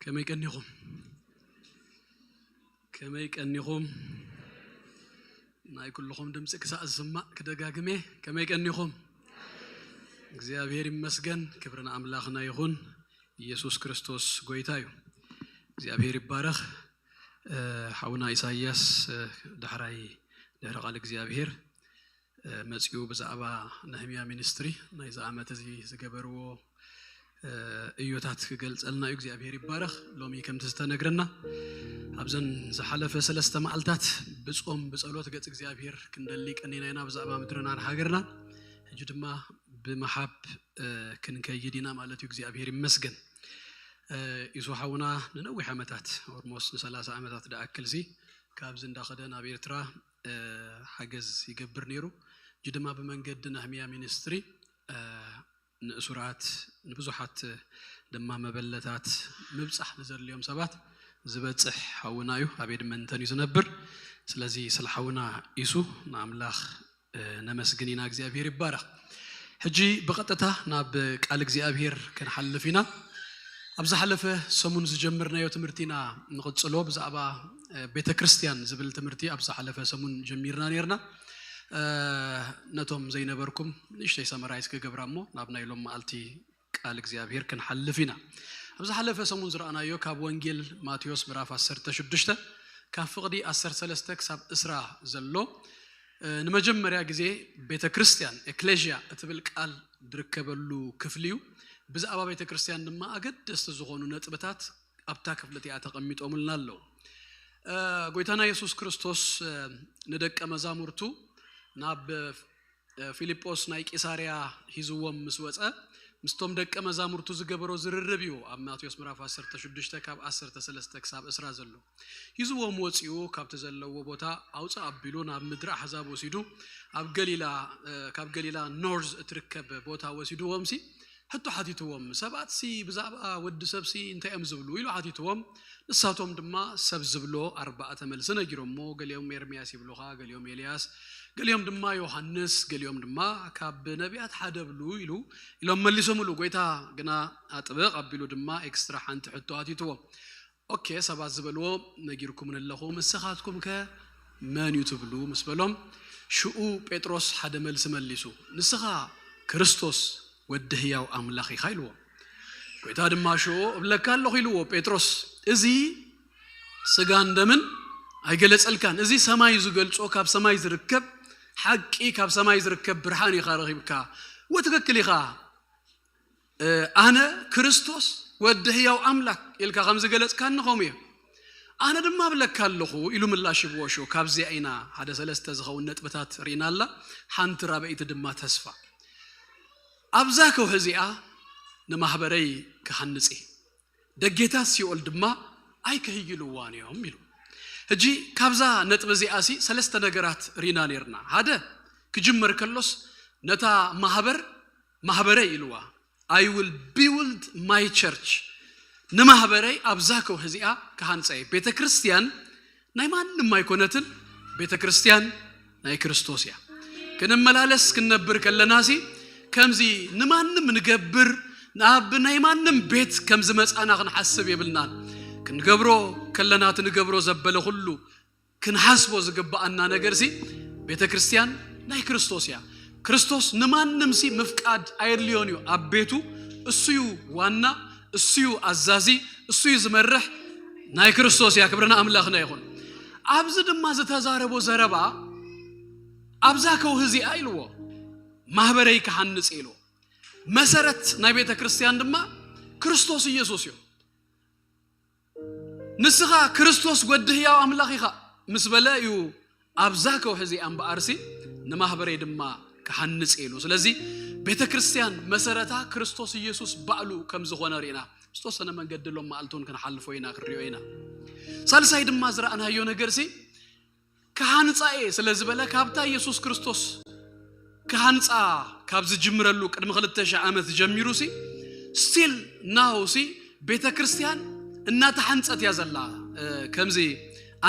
كما يكنيهم ناي كلهم دمسك سأزمع كدقاقمي كما يكنيهم እግዚአብሔር ይመስገን ክብርና አምላክና ይሁን ኢየሱስ ክርስቶስ ጎይታዩ እግዚአብሔር ይባረክ ሐውና ኢሳይያስ ዳህራይ ደረቃል እግዚአብሔር መጽዩ በዛባ ነህሚያ ሚኒስትሪ ናይዛ አመት እዚ ዝገበርዎ እዮታት ክገልጸልና እግዚአብሔር ይባረክ ሎሚ ከም ተስተነግረና አብዘን ዘሐለፈ ሰለስተ መዓልታት ብጾም በጸሎት ገጽ እግዚአብሔር ክንደሊ ቀኒናይና በዛባ ምድርና ሀገርና እጅድማ بمحب كنكيدينا مالتي እግዚአብሔር ይመስገን ይሶሐውና ነነው ዓመታት ኦልሞስት 30 ዓመታት ዳአክል ሲ ካብዝ እንዳኸደና በኤርትራ ሐገዝ ይገብር ነይሩ ጅድማ በመንገድ ነህሚያ ሚኒስትሪ ንሱራት ንብዙሓት ደማ መበለታት ምብጻሕ ንዘልዮም ሰባት ዝበጽሕ ሐውናዩ አቤድ መንተን ይዝነብር ስለዚህ ስለሐውና ይሱ ናምላኽ ነመስግኒና እግዚአብሔር ይባረክ حجي بقطتا ناب قال እግዚአብሔር كنحلفينا ابز حلفه سمون زجمرنا يو تمرتينا نقصلو بزعبا بيت كريستيان زبل تمرتي ابز حلفه سمون جميرنا نيرنا نتوم زينبركم نشتي سمرايز كغبرامو نابنا يلوم مالتي قال እግዚአብሔር كنحلفينا ابز حلفه سمون زرانا يو كاب وانجيل ماتيوس مراف 16 كفقدي 13 كسب اسرا زلو نمجمريا غزي بيت كريستيان اكليجيا اتبل قال دركبلو كفليو بزعبا بيت كريستيان دما اگدست زغونو نطبታት ابتا كفلتي اتقميطوملنالو ጎይታና ኢየሱስ ክርስቶስ ነደቀ መዛሙርቱ ናብ ፊልጶስ ናይ ቂሳሪያ ሂዝዎም ምስወፀ ምስቶም ደቀ መዛሙርቱ ዝገበሮ ዝርርብዩ ኣብ ማቴዎስ ምዕራፍ 16 ካብ 13 ክሳብ 10 ዘሎ ሂዝዎም ወፂኡ ካብ ተዘለዎ ቦታ አውፃ አቢሉ ናብ ምድር አሕዛብ ወሲዱ ኣብ ገሊላ ካብ ገሊላ ኖርዝ እትርከብ ቦታ ወሲዱዎም ሲ ሕቶ ሓቲትዎም ሰባት ሲ ብዛዕባ ወዲ ሰብ ሲ እንታይ እዮም ዝብሉ ኢሉ ሓቲትዎም ንሳቶም ድማ ሰብ ዝብሎ ኣርባዕተ መልስ ነጊሮሞ ገሊኦም ኤርምያስ ይብሉኻ ገሊኦም ኤልያስ ገሊኦም ድማ ዮሐንስ ገሊኦም ድማ ካብ ነቢያት ሓደ ብሉ ኢሉ ኢሎም መልሶምሉ ጎይታ ግና አጥበቅ አቢሉ ድማ ኤክስትራ ሓንቲ ሕቶ ሓቲትዎም ኦኬ ሰባት ዝብልዎ ነጊርኩም ነለኹ መስኻትኩም ከመን ይትብሉ መስበሎም ሽኡ ጴጥሮስ ሓደ መልስ መሊሱ ንስኻ ክርስቶስ ወዲ ሕያው አምላኽ ይኻይልዎ ጎይታ ድማ ሽኡ እብለካለኹ ኢልዎ ጴጥሮስ እዚ ስጋ እንደምን አይገለጸልካን እዚ ሰማይ ዝገልጾ ካብ ሰማይ ዝርከብ حقي كاب سماي زركب برهاني خارغيبك وتككلي خا انا كريستوس ودهياو املاك يلكا خمس جلس كان خومي انا دما بلكالخو يلو ملاش بوشو كاب زي اينا هذا ثلاثه زخو نطبታት رينالا حنت رابعيت دما تسفا ابزاكو هزيا نمحبري كحنصي دغيتا سيول دما اي كهيلوانيوم يلو هجي كابزا نطب زياسي ثلاثه ነገራት ሪና ነርና هذا كجمر كلوس نتا محبري يلوا I will build my church نمحبري ابزاكو هزيا كهانصاي بيت كريستيان ناي ማንም ማይኮነትን ቤተ ክርስቲያን ናይ ክርስቶስያ ከነመላለስ ከነብር ከለናሲ ከምዚ ንማንም ንገብር ናብ ናይ ማንም ቤት ከምዚ መጻና ክንሐስብ ይብልናል كنجبرو كلنا تنجبرو زبله كله كنحسبو زجبأنا نجرسي بيت كريستيان ناي كريستوسيا كريستوس نمان نمسي مفقاد ايرليونيو ابيتو السيو وانا السيو عزازي السيو زمرح ناي كريستوسيا كبرنا املاخنا يكون ابز دما زتزاربو زربا ابزاكو هزي ايلو ማህበራዊ ከሐንጽ ይሉ መሰረት ናይ ቤተ ክርስቲያን ድማ ክርስቶስ ኢየሱስ እዩ ንስኻ ክርስቶስ ወድህያው አምላኽ ኢኻ ምስበለ እዩ አብዛከው ህዚ አንባርሲ ንማህበራዊ ድማ ከሐንጽ ይሉ ስለዚህ ቤተ ክርስቲያን መሰረታ ክርስቶስ ኢየሱስ ባዕሉ ከም ዝኾነ ሪና ክርስቶስነ መንገድሎም ማልቶን ከሐልፎይና ክሪዮይና ሳልሳይ ድማ ዝራእናዮ ነገርሲ ከሐንጻኤ ስለዚህ በለ ካብታ ኢየሱስ ክርስቶስ ከሐንጻ ካብዝ ጅምረሉ ቅድመ 2000 ዓመት ጀሚሩሲ still now ሲ ቤተ ክርስቲያን እና ተሐንጸት ያዘላ ከምዚ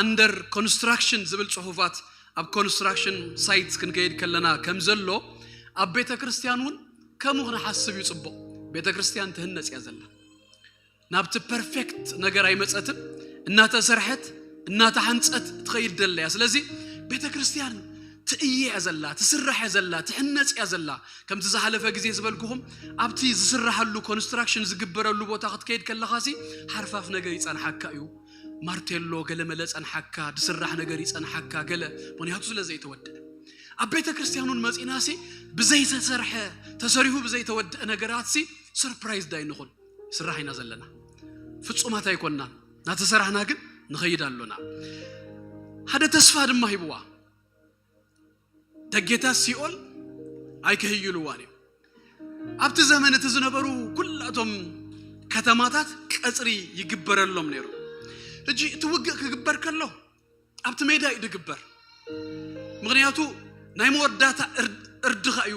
under construction ዝብል ጽሁፋት ኣብ construction sites ክንገይድ ከለና ከምዘሎ ኣብ ቤተ ክርስቲያኑን ከምኡን ሐስብ ይጽቦ ቤተ ክርስቲያን ትህነጽ ያዘላ ናብቲ ፐርፌክት ነገር አይመጸትም እናተ ሰርሐት እናተ ሐንጸት ትኸይድ ደለያ ስለዚ ቤተ ክርስቲያን ትእየ ያዘላ ትስራሕ ያዘላ ትሕነጽ ያዘላ ከም ዝሓለፈ ግዜ ዝበልኩኹም ኣብቲ ዝስራሐሉ ኮንስትራክሽን ዝግበረሉ ቦታ ክትከይድ ከለኻሲ ሓርፋፍ ነገር ይጸንሐካ እዩ ማርቴሎ ገለ መለጸን ሐካ ድስራሕ ነገር ይጸንሐካ ገለ ምክንያቱ ስለዘይ ተወደደ ኣብ ቤተ ክርስቲያኑን መጺናሲ ብዘይ ተሰርሐ ተሰሪሁ በዘይ ተወደደ ነገራትሲ ሰርፕራይዝ ዳይንኹን ስራሕና ዘለና ፍጹማት አይኮንና ናተሰራሕና ግን ንኸይዳሉና ሓደ ተስፋ ድማ ሂብዋ ደጌታ ሲኦል አይከህይሉዋን ኣብቲ ዘመን ተዝነበሩ ኩላቶም ከተማታት ቀጽሪ ይግበረሎም ነይሩ እጂ ትውግእ ክግበር ከሎ ኣብቲ ሜዳ ይድግበር ምክንያቱ ናይ መወዳታ እርድኻዩ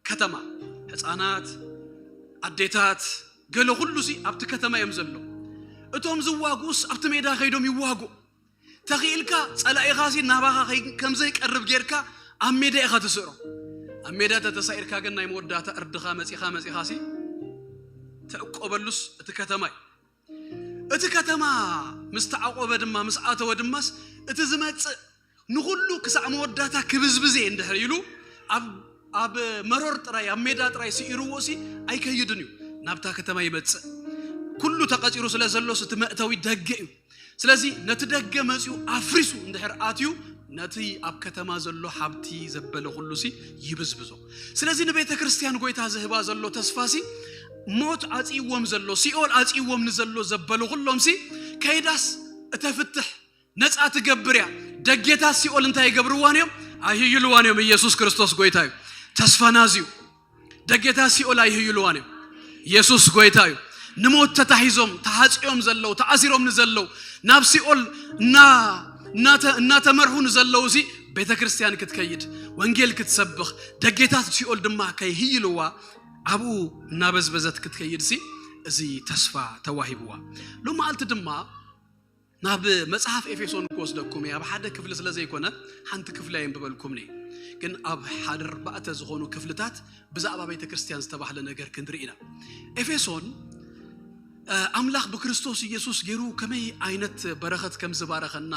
ከተማ ህፃናት አዴታት ገለ ሁሉሲ ኣብቲ ከተማ የምዘሎ እቶም ዝዋጉስ ኣብቲ ሜዳ ኸይዶም ይዋጉ ተኺልካ ጸላኢኻሲ ናባኻ ከምዘይ ቀርብ ጌርካ ኣብ ሜዳ ኢኻ ትስሮ ኣብ ሜዳ ተተሳኢርካ ግን ናይ መወዳታ እርድኻ መጺኻሲ ተቆበሉስ እቲ ከተማ ምስተዓቆበ ድማ ምስዓተወ ድማስ እቲ ዝመጽእ ንኹሉ ክሳዕ መወዳታ ክብዝብዜ እንድሕር ኢሉ ኣብ መሮር ጥራይ ኣብ ሜዳ ጥራይ ሲኢሩዎሲ ኣይከይድን እዩ ናብታ ከተማ ይመጽእ ኩሉ ተቀጺሩ ስለዘሎስ እቲ መእተዊ ደገ እዩ ስለዚ ነቲ ደገ መጽኡ ኣፍሪሱ እንድሕር ኣትዩ ነቲ ኣብ ከተማ ዘሎ ሓብቲ ዘበለ ሁሉሲ ይብዝብዞ ስለዚ ንቤተ ክርስቲያን ጎይታ ዝህባ ዘሎ ተስፋሲ ሞት አጽይዎም ዘሎ ሲኦል አጽይዎም ንዘሎ ዘበለ ሁሉምሲ ከይዳስ እተፍትሕ ነጻ ትገብርያ ደጌታ ሲኦል እንታይ ይገብርዋን እዮም አይህይሉዋን እዮም ኢየሱስ ክርስቶስ ጎይታ እዩ ተስፋናዚዩ ደጌታ ሲኦል አይህይሉዋን እዮም ኢየሱስ ጎይታ እዩ ንሞት ተታሂዞም ተሐጽዮም ዘለው ተአሲሮም ንዘለው ናብ ሲኦል እናተመርሁን ዘለውሲ ቤተ ክርስቲያን ክትከይድ ወንጌል ክትሰብኽ ደጌታት ሲኦል ድማ ከይህይሉዋ አቡ እናበዝበዘት ክትከይድሲ እዚ ተስፋ ተዋሂብዋ ሎማልት ድማ ናብ መጽሐፍ ኤፌሶን ኮስደኩም ኣብ ሓደ ክፍል ስለዘይኮነ ሓንቲ ክፍል ይንበበልኩም ነይ ግን ኣብ ሓደ ኣርባዕተ ዝኾኑ ክፍልታት ብዛዕባ ቤተ ክርስቲያን ዝተባህለ ነገር ክንድሪኢና ኤፌሶን አምላኽ በክርስቶስ ኢየሱስ ገይሩ ከመይ አይነት በረኸት ከም ዝባረኸና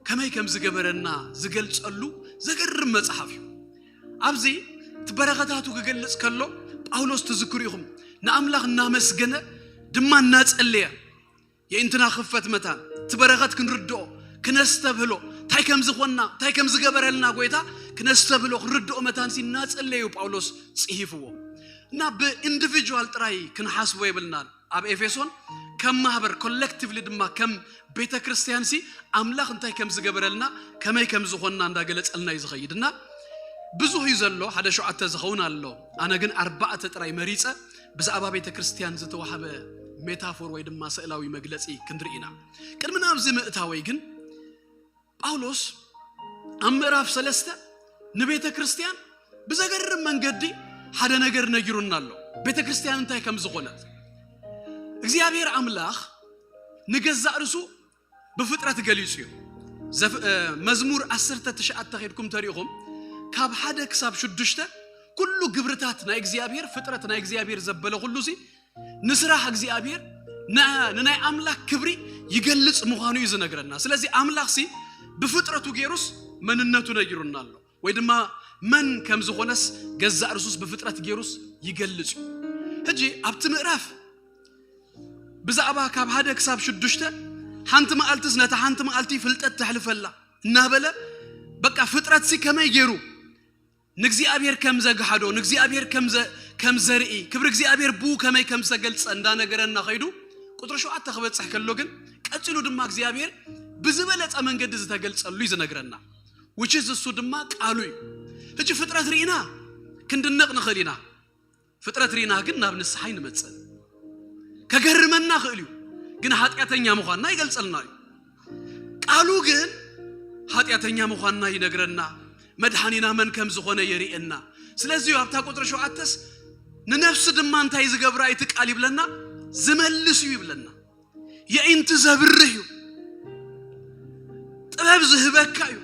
ከመይ ከም ዝገበረና ዝገልጸሉ ዘገርም መጽሐፍ እዩ ኣብዚ ትበረኸታቱ ክገልጽ ከሎ ጳውሎስ ተዝክሩይኹም ንአምላኽ እናመስገነ ድማ እናጸለየ የእንትና خفت መታን ትበረኸት ክንርድኦ ክነስተብህሎ ታይ ከም ዝኾንና ታይ ከም ዝገበረልና ጎይታ ክነስተብህሎ ክንርድኦ መታን ሲናጸለዩ ጳውሎስ ጽሒፍዎ እና በኢንዲቪጁዋል ጥራይ ክንሓስቦ ይብልናል ኣብ ኤፌሶን ከም ማህበር ኮሌክቲቭሊ ድማ ከም ቤተ ክርስቲያን ሲ አምላኽ እንታይ ከም ዝገበረልና ከመይ ከም ዝኾንና እንዳገለጸልና ይዝኸይድና ብዙ ይዘሎ ሓደ ሸዓተ ዝኸውን ኣሎ ኣነ ግን ኣርባዕተ ጥራይ መሪጸ ብዛዕባ ቤተ ክርስቲያን ዝተዋሃበ ሜታፎር ወይ ድማ ስዕላዊ መግለጺ ክንድሪኢና ቅድምና ኣብዚ ምእታወይ ግን ጳውሎስ ኣብ ምዕራፍ 3 ንቤተ ክርስቲያን ብዘገርም መንገዲ ሓደ ነገር ነጊሩና ኣሎ ቤተ ክርስቲያን እንታይ ከም ዝኾነት እግዚአብሔር አምላኽ ንገዛእ ርሱ በፍጥረት ገሊጹ እዩ መዝሙር 19 ተኸድኩም ተሪኹም ካብ ሓደ ክሳብ 6 ኩሉ ግብርታት ናይ እግዚአብሔር ፍጥረት ናይ እግዚአብሔር ዘበለ ሁሉሲ ንስራህ እግዚአብሔር ናይ አምላክ ክብሪ ይገልጽ ምዃኑ እዩ ዝነግረና ስለዚህ አምላኽ ሲ በፍጥረቱ ገይሩስ መንነቱ ነጊሩና ኣሎ ወይ ድማ መን ከም ዝኾነስ ገዛእ ርሱስ በፍጥረት ገይሩስ ይገልጽ ሕጂ ኣብቲ ምዕራፍ ብዛዕባ ካብ ሓደ ክሳብ 6 ሓንቲ መዓልትስ ነታ ሓንቲ መዓልቲ ፍልጠት ተሕልፈላ እናበለ በቃ ፍጥረት ሲ ከመይ ገይሩ ንግዚአብሔር ከም ዘጋሓዶ ንግዚአብሔር ከም ዘርኢ ክብር እግዚአብሔር ቡ ከመይ ከም ዘገልጸ እንዳነገረና ኸይዱ ቁጥር 7 ክበጽሕ ከሎ ግን ቀጽሉ ድማ እግዚአብሔር ብዝበለጸ መንገድ ዝተገልጸሉ ይዝነግረና which is እሱ ድማ ቃሉ እዩ እጂ ፍጥረት ሪኢና ክንድነቕ ንኽእሊና ፍጥረት ሪኢና ግን ናብ ንስሐ ይንመጽእ ከገርመና ኽእል እዩ ግን ኃጢአተኛ ምዃንና ይገልጸልና እዩ ቃሉ ግን ኃጢአተኛ ምዃንና ይነግረና መድኃኒና መን ከም ዝኾነ የሪእና ስለዚህ ኣብታ ቁጥር 7 ንነፍስ ድማ እንታይ ዝገብራ እቲ ቃል ይብለና ዝመልስ እዩ ይብለና የእንት ዘብርህ እዩ ጥበብ ዝህበካ እዩ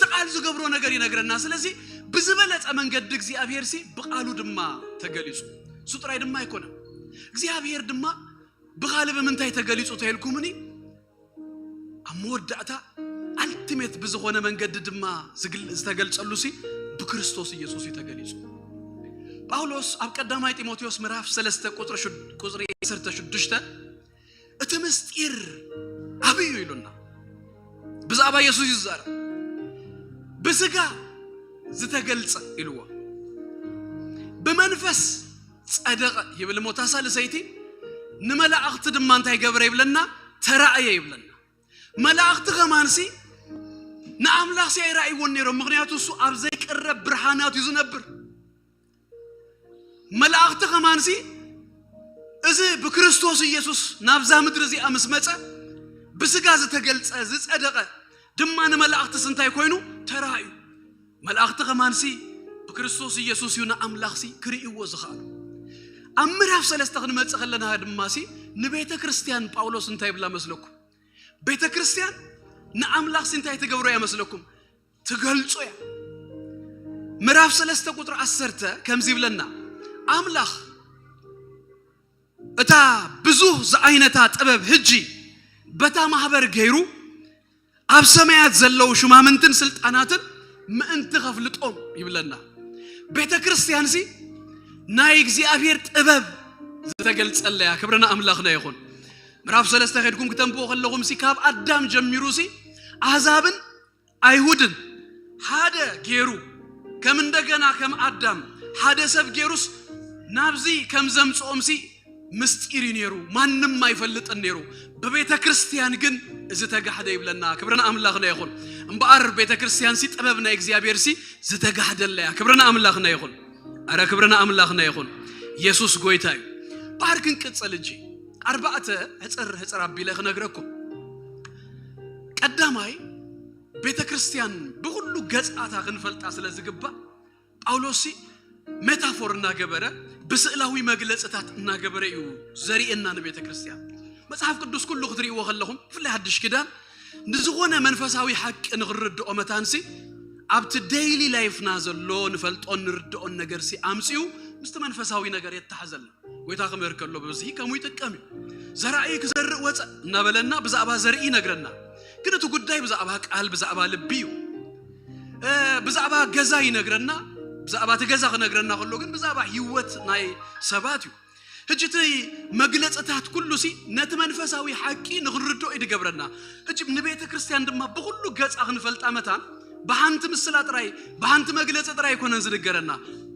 ተቃል ዝገብሮ ነገር ይነግረና ስለዚህ ብዝበለጸ መንገድ እግዚአብሔር ሲ በቃሉ ድማ ተገሊጹ ሱጥራይ ድማ አይኮነ እግዚአብሔር ድማ بغالب منتاي تغليصو تهلكمني امودعتا التيميت بزخونه منገድ ድማ ዝተገልጸሉ ሲ በክርስቶስ ኢየሱስ የተገለጹ ጳውሎስ አብ ቀዳማይ ጢሞቴዎስ ምዕራፍ 3 ቁጥር 16 እትምስጢር አብዩ ይሉና ብዛባ ኢየሱስ ይዛራ በስጋ ዝተገልጸ ይልዋ በመንፈስ ጸደቀ ይብል ሞታሳል ሰይቲ ንመላእክት ድማ እንታይ ገብረ ይብለና ተራእየ ይብለና መላእክት ከማንሲ نعملاخ سي راي ونيرو مغنياتو سو ابزي قرب برهانات يزنبر ملائكه كمانسي اذا بكريستوس يسوع نابزا مدرزي امس مصه بسغاز تغلص زصدقه دمان ملائكه سنتاي كوينو ترايو ملائكه كمانسي بكريستوس يسوع يونا املاخ سي كريو زخال امراف سلستخن مصخلنا دماسي نبيته كريستيان باولوس انتاي بلا مسلكو بيته كريستيان نعملاخ سنتاي تغبرو يا مسلكم تغلصو يا مراف 3 ቁጥር 10 كمزي بلنا املاخ اتا بزو زاينتا طبب هجي بتا ማህበር ገይሩ አብ ሰማያት ዘለው ሹማምንትን ስልጣናትን ምእንት ኸፍልጦም ይብለና ቤተ ክርስቲያን ሲ ናይ እግዚአብሔር ጥበብ ዝተገልጸለያ ክብረና አምላኽና ይኹን ምዕራፍ 3 ሄድኩም ከተንቦ ከለኩም ሲ ካብ አዳም ጀሚሩ ሲ አሕዛብን አይሁድን ሓደ ገይሩ ከም እንደገና ከም አዳም ሓደ ሰብ ገይሩስ ናብዚ ከም ዘምጾም ሲ ምስጢር ይነሩ ማንንም አይፈልጥ ነሩ በቤተ ክርስቲያን ግን እዚ ተጋህደ ይብለና ክብረና አምላኽና ይኹን እምባር ቤተ ክርስቲያን ሲ ጥበብና እግዚአብሔር ሲ ዝተጋህደለያ ክብረና አምላኽና ይኹን አረ ክብረና አምላኽና ይኹን ኢየሱስ ጎይታዩ ባርክን ቅጽልጂ አርባዕተ ህጽር አቢለህ ነግረኩም ቀዳማይ ቤተ ክርስቲያን በሁሉ ገጻታ ክንፈልጣ ስለዝግባ ጳውሎስ ሜታፎርና ገበረ በስዕላዊ መግለጽታት እና ገበረ እዩ ዘሪእና ቤተ ክርስቲያን መጽሐፍ ቅዱስ ኩሉ ክትሪኡ ወኸለኩም ፍላይ ሐድሽ ኪዳን ንዝኾነ መንፈሳዊ ሐቅ ንግርድኦ መታንሲ አብት ዴይሊ ላይፍና ዘሎ ንፈልጦን ንርድኦን ነገር ሲ አምጽዩ ምስተ መንፈሳዊ ነገር የተሐዘል ወይታ ከመርከሎ በዚህ ከሙ ይጥቀም ዘራእይ ከዘር ወጽ እናበለና በዛባ ዘርኢ ነግረና ግን እቱ ጉዳይ በዛባ ቃል በዛባ ልብዩ በዛባ ገዛ ይነግረና በዛባ ተገዛ ነግረና ሁሉ ግን በዛባ ህይወት ናይ ሰባትዩ ህጅቲ መግለጽታት ኩሉ ሲ ነት መንፈሳዊ ሐቂ ንግርድኦ ይድገብረና ህጅ ንቤተ ክርስቲያን ድማ በሁሉ ገጻ ክንፈልጣ መታን በሃንት ምስላ ጥራይ በሃንት መግለጽ ጥራይ ኮነን ዝንገረና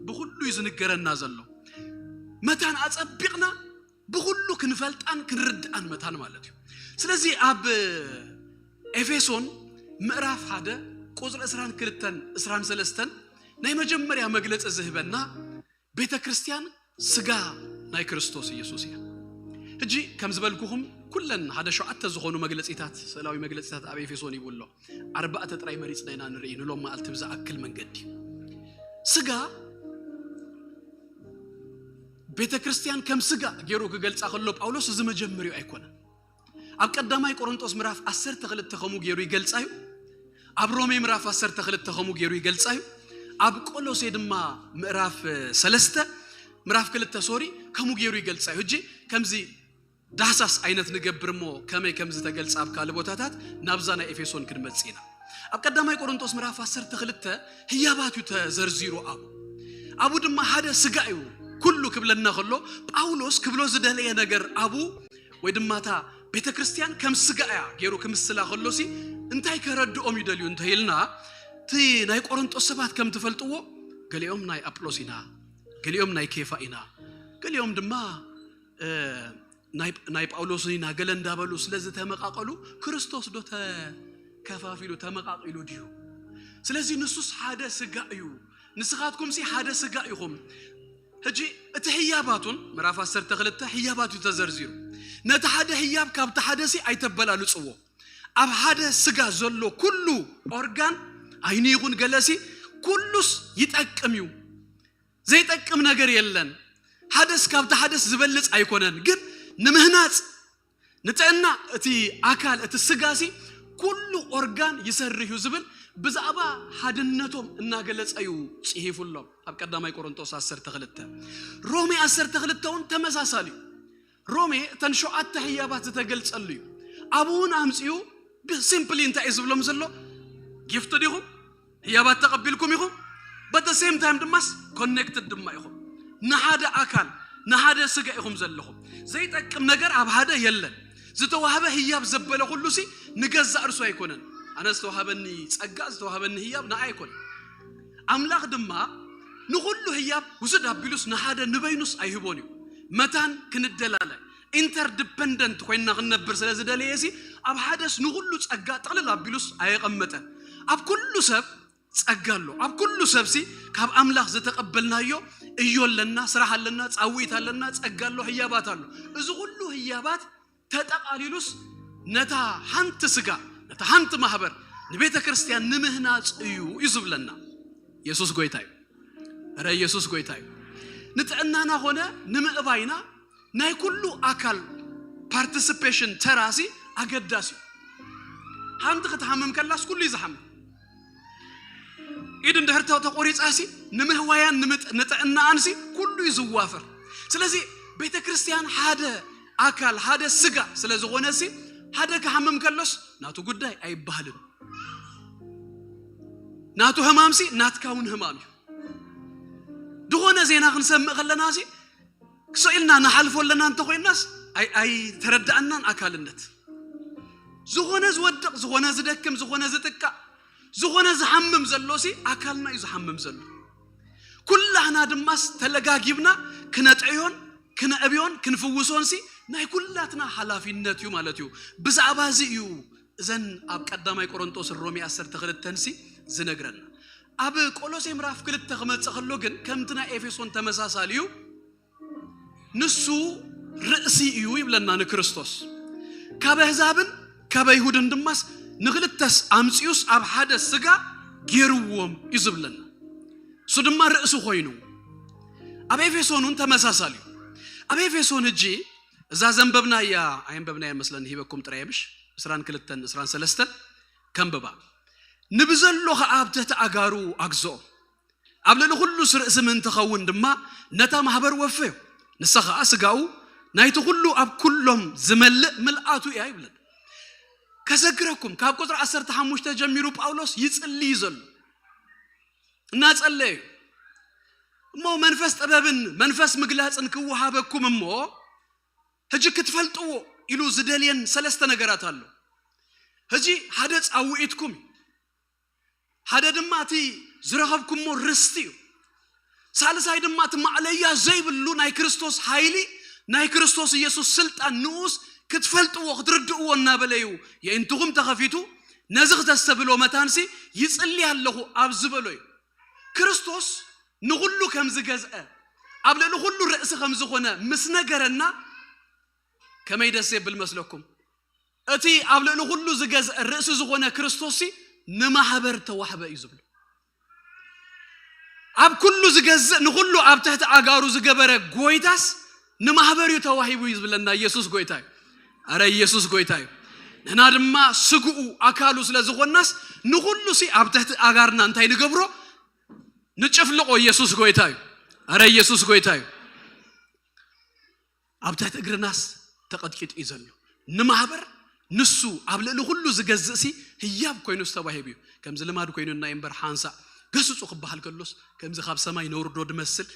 በሁሉ ይዝንገረና ዘሎ መታን አጸብቅና በሁሉ ክንፈልጣን ክንርድአን መታን ማለት ነው ስለዚህ አብ ኤፌሶን ምዕራፍ 1 ቁጥር 22 ናይ መጀመሪያ መግለጽ ዝህበና ቤተ ክርስቲያን ስጋ ናይ ክርስቶስ ኢየሱስ ያ እጂ ከም ዝበልኩኹም ኩለን ሓደ ሸዓተ ዝኾኑ መግለጽታት ሰላዊ መግለጽታት አብ ኤፌሶን ይብሎ አርባዕተ ጥራይ መሪጽናይና ንርኢ ንሎም ማልት ብዛአክል መንገዲ ስጋ ቤተ ክርስቲያን ከም ስጋ ገይሩ ክገልጻ ከሎ ጳውሎስ እዚ መጀመሪያው አይኮነ አብ ቀዳማይ ቆሮንቶስ ምዕራፍ 10 ተخلت ኸሙ ገይሩ ይገልጻዩ አብ ሮሜ ምዕራፍ 10 ተخلت ኸሙ ገይሩ ይገልጻዩ አብ ቆሎሴ ድማ ምዕራፍ 3 ምዕራፍ 2 ሶሪ ከሙ ገይሩ ይገልጻዩ እጂ ከምዚ ዳሳስ አይነት ንገብርሞ ከመይ ከምዚ ተገልጻ አብ ካለ ቦታታት ናብዛና ኤፌሶን ክንመጽና አብ ቀዳማይ ቆሮንቶስ ምዕራፍ 10 ተخلت ህያባቱ ተዘርዚሩ አቡ ድማ ሓደ ስጋዩ ኩሉ ክብለና ከሎ ጳውሎስ ክብሎ ዝደለየ ነገር አቡ ወይ ድማታ ቤተ ክርስቲያን ከም ስጋያ ገይሩ ከምስላ ከሎሲ እንታይ ከረድኦም ይደልዩ እንተይልና ቲ ናይ ቆሮንቶስ ሰባት ከም ተፈልጥዎ ገሊኦም ናይ አጵሎሲና ገሊኦም ናይ ኬፋኢና ገሊኦም ድማ ናይ ጳውሎስና ገለንዳበሉ ስለዚ ተመቃቀሉ ክርስቶስ ዶ ተከፋፊሉ ተመቃቂሉ ዲዩ ስለዚህ ንሱስ ሓደ ስጋዩ ንስኻትኩም ሲ ሓደ ስጋይኹም ህጂ እቲ ህያባቱን ምዕራፍ 10 ተخلت ህያባቱ ተዘርዚሩ ነታ ሓደ ህያብ ካብ ተሓደሲ አይተበላልጽዎ አብ ሓደ ስጋ ዘሎ ኩሉ ኦርጋን አይኒ ይሁን ገለሲ ኩሉስ ይጠቅምዩ ዘይጠቅም ነገር የለን ሓደስ ካብ ተሓደስ ዝበልጽ አይኮነን ግን ንምህናጽ ንጥዕና እቲ አካል እቲ ስጋሲ ኩሉ ኦርጋን ይሰርዩ ዝብል ብዛዕባ ሓድነቶም እናገለጸዩ ጽሒፉሎም አብ ቀዳማይ ቆሮንቶስ 10 ተخلت ሮሜ 10 ተخلتውን ተመሳሳሊ رومي تنشو التحيابات تتقلصلو ابون امصيو سيمبلي انت ازبلهم زلو gift ديهم حيابات تقبلكم يهم but the same time دماس connected دما يهم نحاده اكل نحاده سغا يهم زلهم زي طقم ነገር اب هذا يلن زتوهبه حياب زبله كله سي نغزا ارسو ايكونن انا استوهبني صقا استوهبني حياب نا ايكون املاح دما نخلو حياب وسد ابيلوس نحاده نبينوس ايهبونيو متان كندلاله interdependent ኮይና ክንነብር ስለዝደለየሲ ኣብ ሓደስ ንሁሉ ጸጋ ጠቅልል አቢሉስ አይቀመጠ ኣብ ኩሉ ሰብ ጸጋሎ ኣብ ኩሉ ሰብሲ ካብ አምላክ ዘተቀበልናዮ እዮለና ስራሃለና ጻዊታለና ጸጋሎ ህያባት አሉ እዚ ሁሉ ህያባት ተጠቃሊሉስ ነታ ሓንቲ ስጋ ነታ ሓንቲ ማህበር ንቤተ ክርስቲያን ንምህናጽ እዩ ይዝብለና ኢየሱስ ጎይታይ አረ ኢየሱስ ጎይታይ ንጥዕናና ሆነ ንምእባይና ናይ ኩሉ አካል participation ተራሲ አገዳሲ አንተ ከተሐመም ከላስ ኩሉ ይዘሐም ኢድን ደህርታው ተቆሪጻሲ ንምህዋያን ንጥዕና አንሲ ኩሉ ይዝዋፈር ስለዚህ ቤተ ክርስቲያን ሓደ አካል ሓደ ስጋ ስለዝሆነሲ ሓደ ከሐመም ከላስ ናቱ ጉዳይ አይባልም ናቱ ህማምሲ ናትካውን ህማም ድሆነ ዜና ክንሰምዕ ከለናሲ كسئلنا نحلفو لنا انت خويناس اي تردعنا اكالنت زغونه زودق زغونه زدكم زغونه زتقا زغونه زحمم زلوسي اكلنا يزحمم زلو كلنا دماس تلغاغيبنا كنطعيون كنابيون كنفوسونسي ناي كلاتنا حلافينتيو مالتيو بزعبازيو اذن اب قداماي قرنطوس الرومي 10 تخلتنسي زنغرنا اب قولوسي ምዕራፍ 2 ተመጽኸሎ ግን ከምትና ኤፌሶን ተመሳሳሊዩ نسو رأسي يوي بلنا نكريستوس كابهزابن كابيهودن دماس نغلتس امسيوس اب حدا سغا غيرووم يزبلنا سودما رأسو خوينو اب افيسونون تمساسالي اب افيسون اجي اذا زنببنا يا اينببنا يا مسلن هيبكم طريبش اسران كلتن اسران سلستن كمببا نبزلو خابته اغارو اغزو ابلن كله سرس من تخون دما نتا محبر وفيو نسخة أسقاو نايتو كله أب كلهم زملء ملآتو يا يبلد كسكركم كاب قطر 10 تحموش تجميرو باولوس يصلي يزل الناس اللي مو منفس طبابن منفس مغلاصن كوهابكم مو هجي كتفلطو يلو زدلين ثلاثه ነገራት አሉ هجي حدا ጻውኢትኩም حدا دماتي زرخبكم مو رستيو ሳልሳይ ደማት ማዕለያ ዘይብሉ ናይ ክርስቶስ ኃይሊ ናይ ክርስቶስ ኢየሱስ ስልጣን ንኡስ ክትፈልጥዎ ክትርድኡና በለዩ የእንትኩም ተኸፊቱ ነዝኽ ተስተብሎ መታንሲ ይጽሊ ያለሁ አብዝበሎይ ክርስቶስ ንሁሉ ከምዝ ገዝአ አብለሉ ሁሉ ርዕስ ከምዝ ሆነ ምስ ነገረና ከመይደስ ይብል መስለኩም እቲ አብለሉ ሁሉ ዝገዝአ ርዕስ ዝሆነ ክርስቶስ ንማህበር ተዋህበ ይዝብሉ اب كله زغز نخلو اب تحت اغارو زغبره غويتاس نمحبريو تواهيبو يزبلنا يسوع غويتاي اره يسوع غويتاي ننا دما سغو اكالو سلازغوناس نخلو سي اب تحت اغارنا انتاي نغبرو نچفلقو يسوع غويتاي اره يسوع غويتاي اب تحت اغرناس تقدقيت يزلو نمحبر نسو ابلل كله زغزسي هياب كوينوس تواهيبو كم زلماد كوينونا ينبر حانسا ገስጹ ከባህል ከሎስ ከምዝ ካብ ሰማይ ነውርዶ ድመስል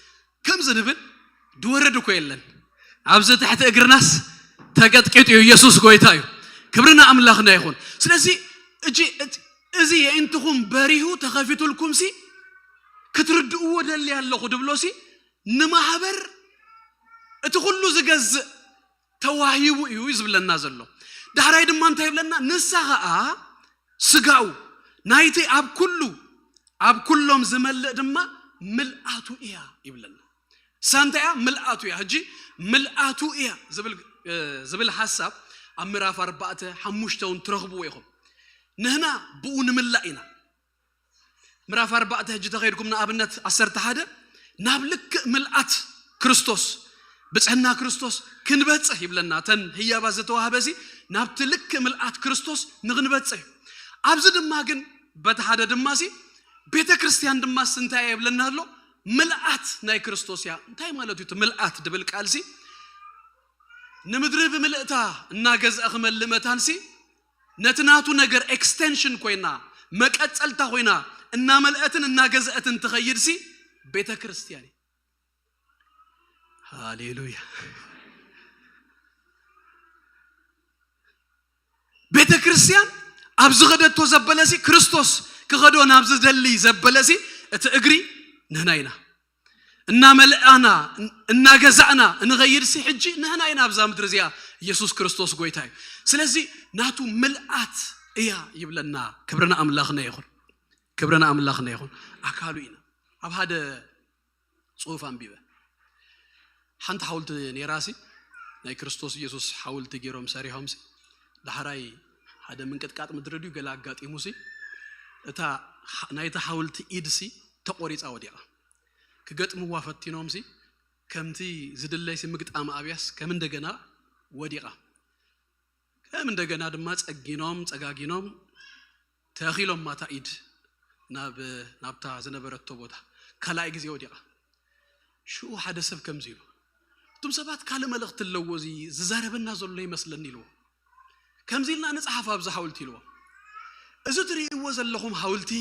ከምዝ ንብል ድወረድ እኮ የለን አብዘ ተሕተ እግርናስ ተቀጥቅጥ ኢየሱስ ጎይታዩ ክብርና አምላክና ይሁን ስለዚህ እዚ የእንትኩም በሪሁ ተኸፊቱልኩም ሲ ክትርድኡ ወደል ያለሁ ድብሎሲ ንማህበር እቲ ሁሉ ዝገዝ ተዋሂቡ እዩ ይዝብለና ዘሎ ዳህራይ ድማ እንታይ ይብለና ንሳኻ ስጋው ናይቲ اب كلهم زملء دما ملآتو إيا يبلنا سانتيا ملآتو إيا هجي ملآتو إيا زبل حساب أمراف 4 حموشتون ترغبوا يخم نهنا بقون ملائنا مراف 4 هجي تغيركم نابنت 10 حدا نابلك ملآت كريستوس بصحنا كريستوس كنبصح يبلنا تن هي بازتوها بزي نابتلك ملآت كريستوس نغنبصح ابز دما ግን በተሐደ ደማሲ ቤተ ክርስቲያን ደማስ እንታየ ይብለናል ملآت ናይ ክርስቶስ ያ እንታይ ማለቱ ምልአት ድብል ቃልሲ ንምድሪ ብምልእታ እናገዝአ ክመልመታንሲ ነትናቱ ነገር ኤክስቴንሽን ኮይና መቀጸልታ ኮይና እና መልእትን እናገዝአትን ትኸይድሲ ቤተ ክርስቲያን ሃሌሉያ ቤተ ክርስቲያን ኣብዚ ኸደቶ ዘበለሲ ክርስቶስ ክኸዶ ናብዚ ደሊ ዘበለሲ እቲ እግሪ ንህናይና እና መልአና እና ገዛእና እንኸይድሲ ሕጂ ንህናይና ኣብዛ ምድሪ እዚኣ ኢየሱስ ክርስቶስ ጎይታ እዩ ስለዚ ናቱ ምልአት እያ ይብለና ክብረና ኣምላኽና ይኹን ኣካሉ ኢና ኣብ ሓደ ጽሑፍ አንቢበ ሓንቲ ሓውልቲ ነራሲ ናይ ክርስቶስ ኢየሱስ ሓውልቲ ገይሮም ሰሪሖምሲ ዳሕራይ ሓደ ምንቅጥቃጥ ምድሪ ድዩ ገለ ኣጋጢሙሲ እታ ናይታ ሓውልቲ ኢድሲ ተቆሪፃ ወዲቓ ክገጥምዋ ፈቲኖምሲ ከምቲ ዝድለይሲ ምግጣም ኣብያስ ከም እንደገና ወዲቓ ከም እንደገና ድማ ፀጋጊኖም ተኺሎም ማታ ኢድ ናብታ ዝነበረቶ ቦታ ካልኣይ ግዜ ወዲቓ ሽኡ ሓደ ሰብ ከምዚ ኢሉ እቱም ሰባት ካለ መልእኽቲ ኣለዎ ዝዛረበና ዘሎ ይመስለኒ ኢልዎ ከምዚ ኢልና ንፅሓፍ ኣብዛ ሓውልቲ ኢልዎ እዚ ትርእይዎ ዘለኹም ሓውልቲ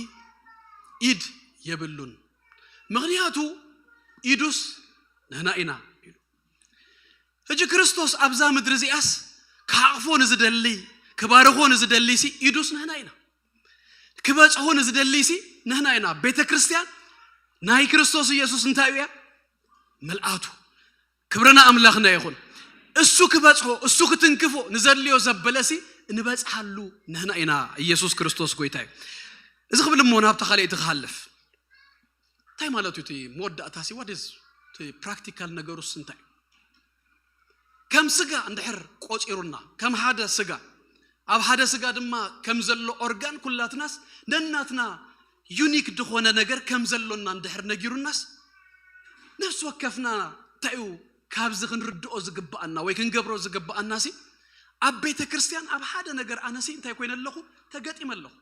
ኢድ የብሉን ምኽንያቱ ኢዱስ ንህና ኢና ኢሉ ሕጂ ክርስቶስ ኣብዛ ምድሪ እዚኣስ ክሓቕፎ ንዝደሊ ክባርኾ ንዝደሊሲ ኢዱስ ንህና ኢና ክበፅሖ ንዝደሊሲ ንህና ኢና ቤተ ክርስቲያን ናይ ክርስቶስ ኢየሱስ እንታይ እያ መልአቱ ክብረና ኣምላኽና ይኹን እሱ ክበፅሖ እሱ ክትንክፎ ንዘድልዮ ዘበለሲ እንበፅሓሉ ንህና ኢና ኢየሱስ ክርስቶስ ጎይታ እዩ እዚ ክብል እሞ ናብታ ካልእቲ ክሃልፍ እንታይ ማለት እዩ እቲ መወዳእታሲ what is the practical ነገሩስ እንታይ ከም ስጋ እንድሕር ቆፂሩና ከም ሓደ ስጋ ኣብ ሓደ ስጋ ድማ ከም ዘሎ ኦርጋን ኩላትናስ ነናትና ዩኒክ ድኾነ ነገር ከም ዘሎና እንድሕር ነጊሩናስ ነፍስ ወከፍና ታዩ ካብዚ ክንርድኦ ዝግባአና ወይ ክንገብሮ ዝግባአናሲ ኣብ ቤተ ክርስቲያን ኣብ ሓደ ነገር ኣነሲ እንታይ ኮይነ ኣለኹ ተገጢመ ኣለኹ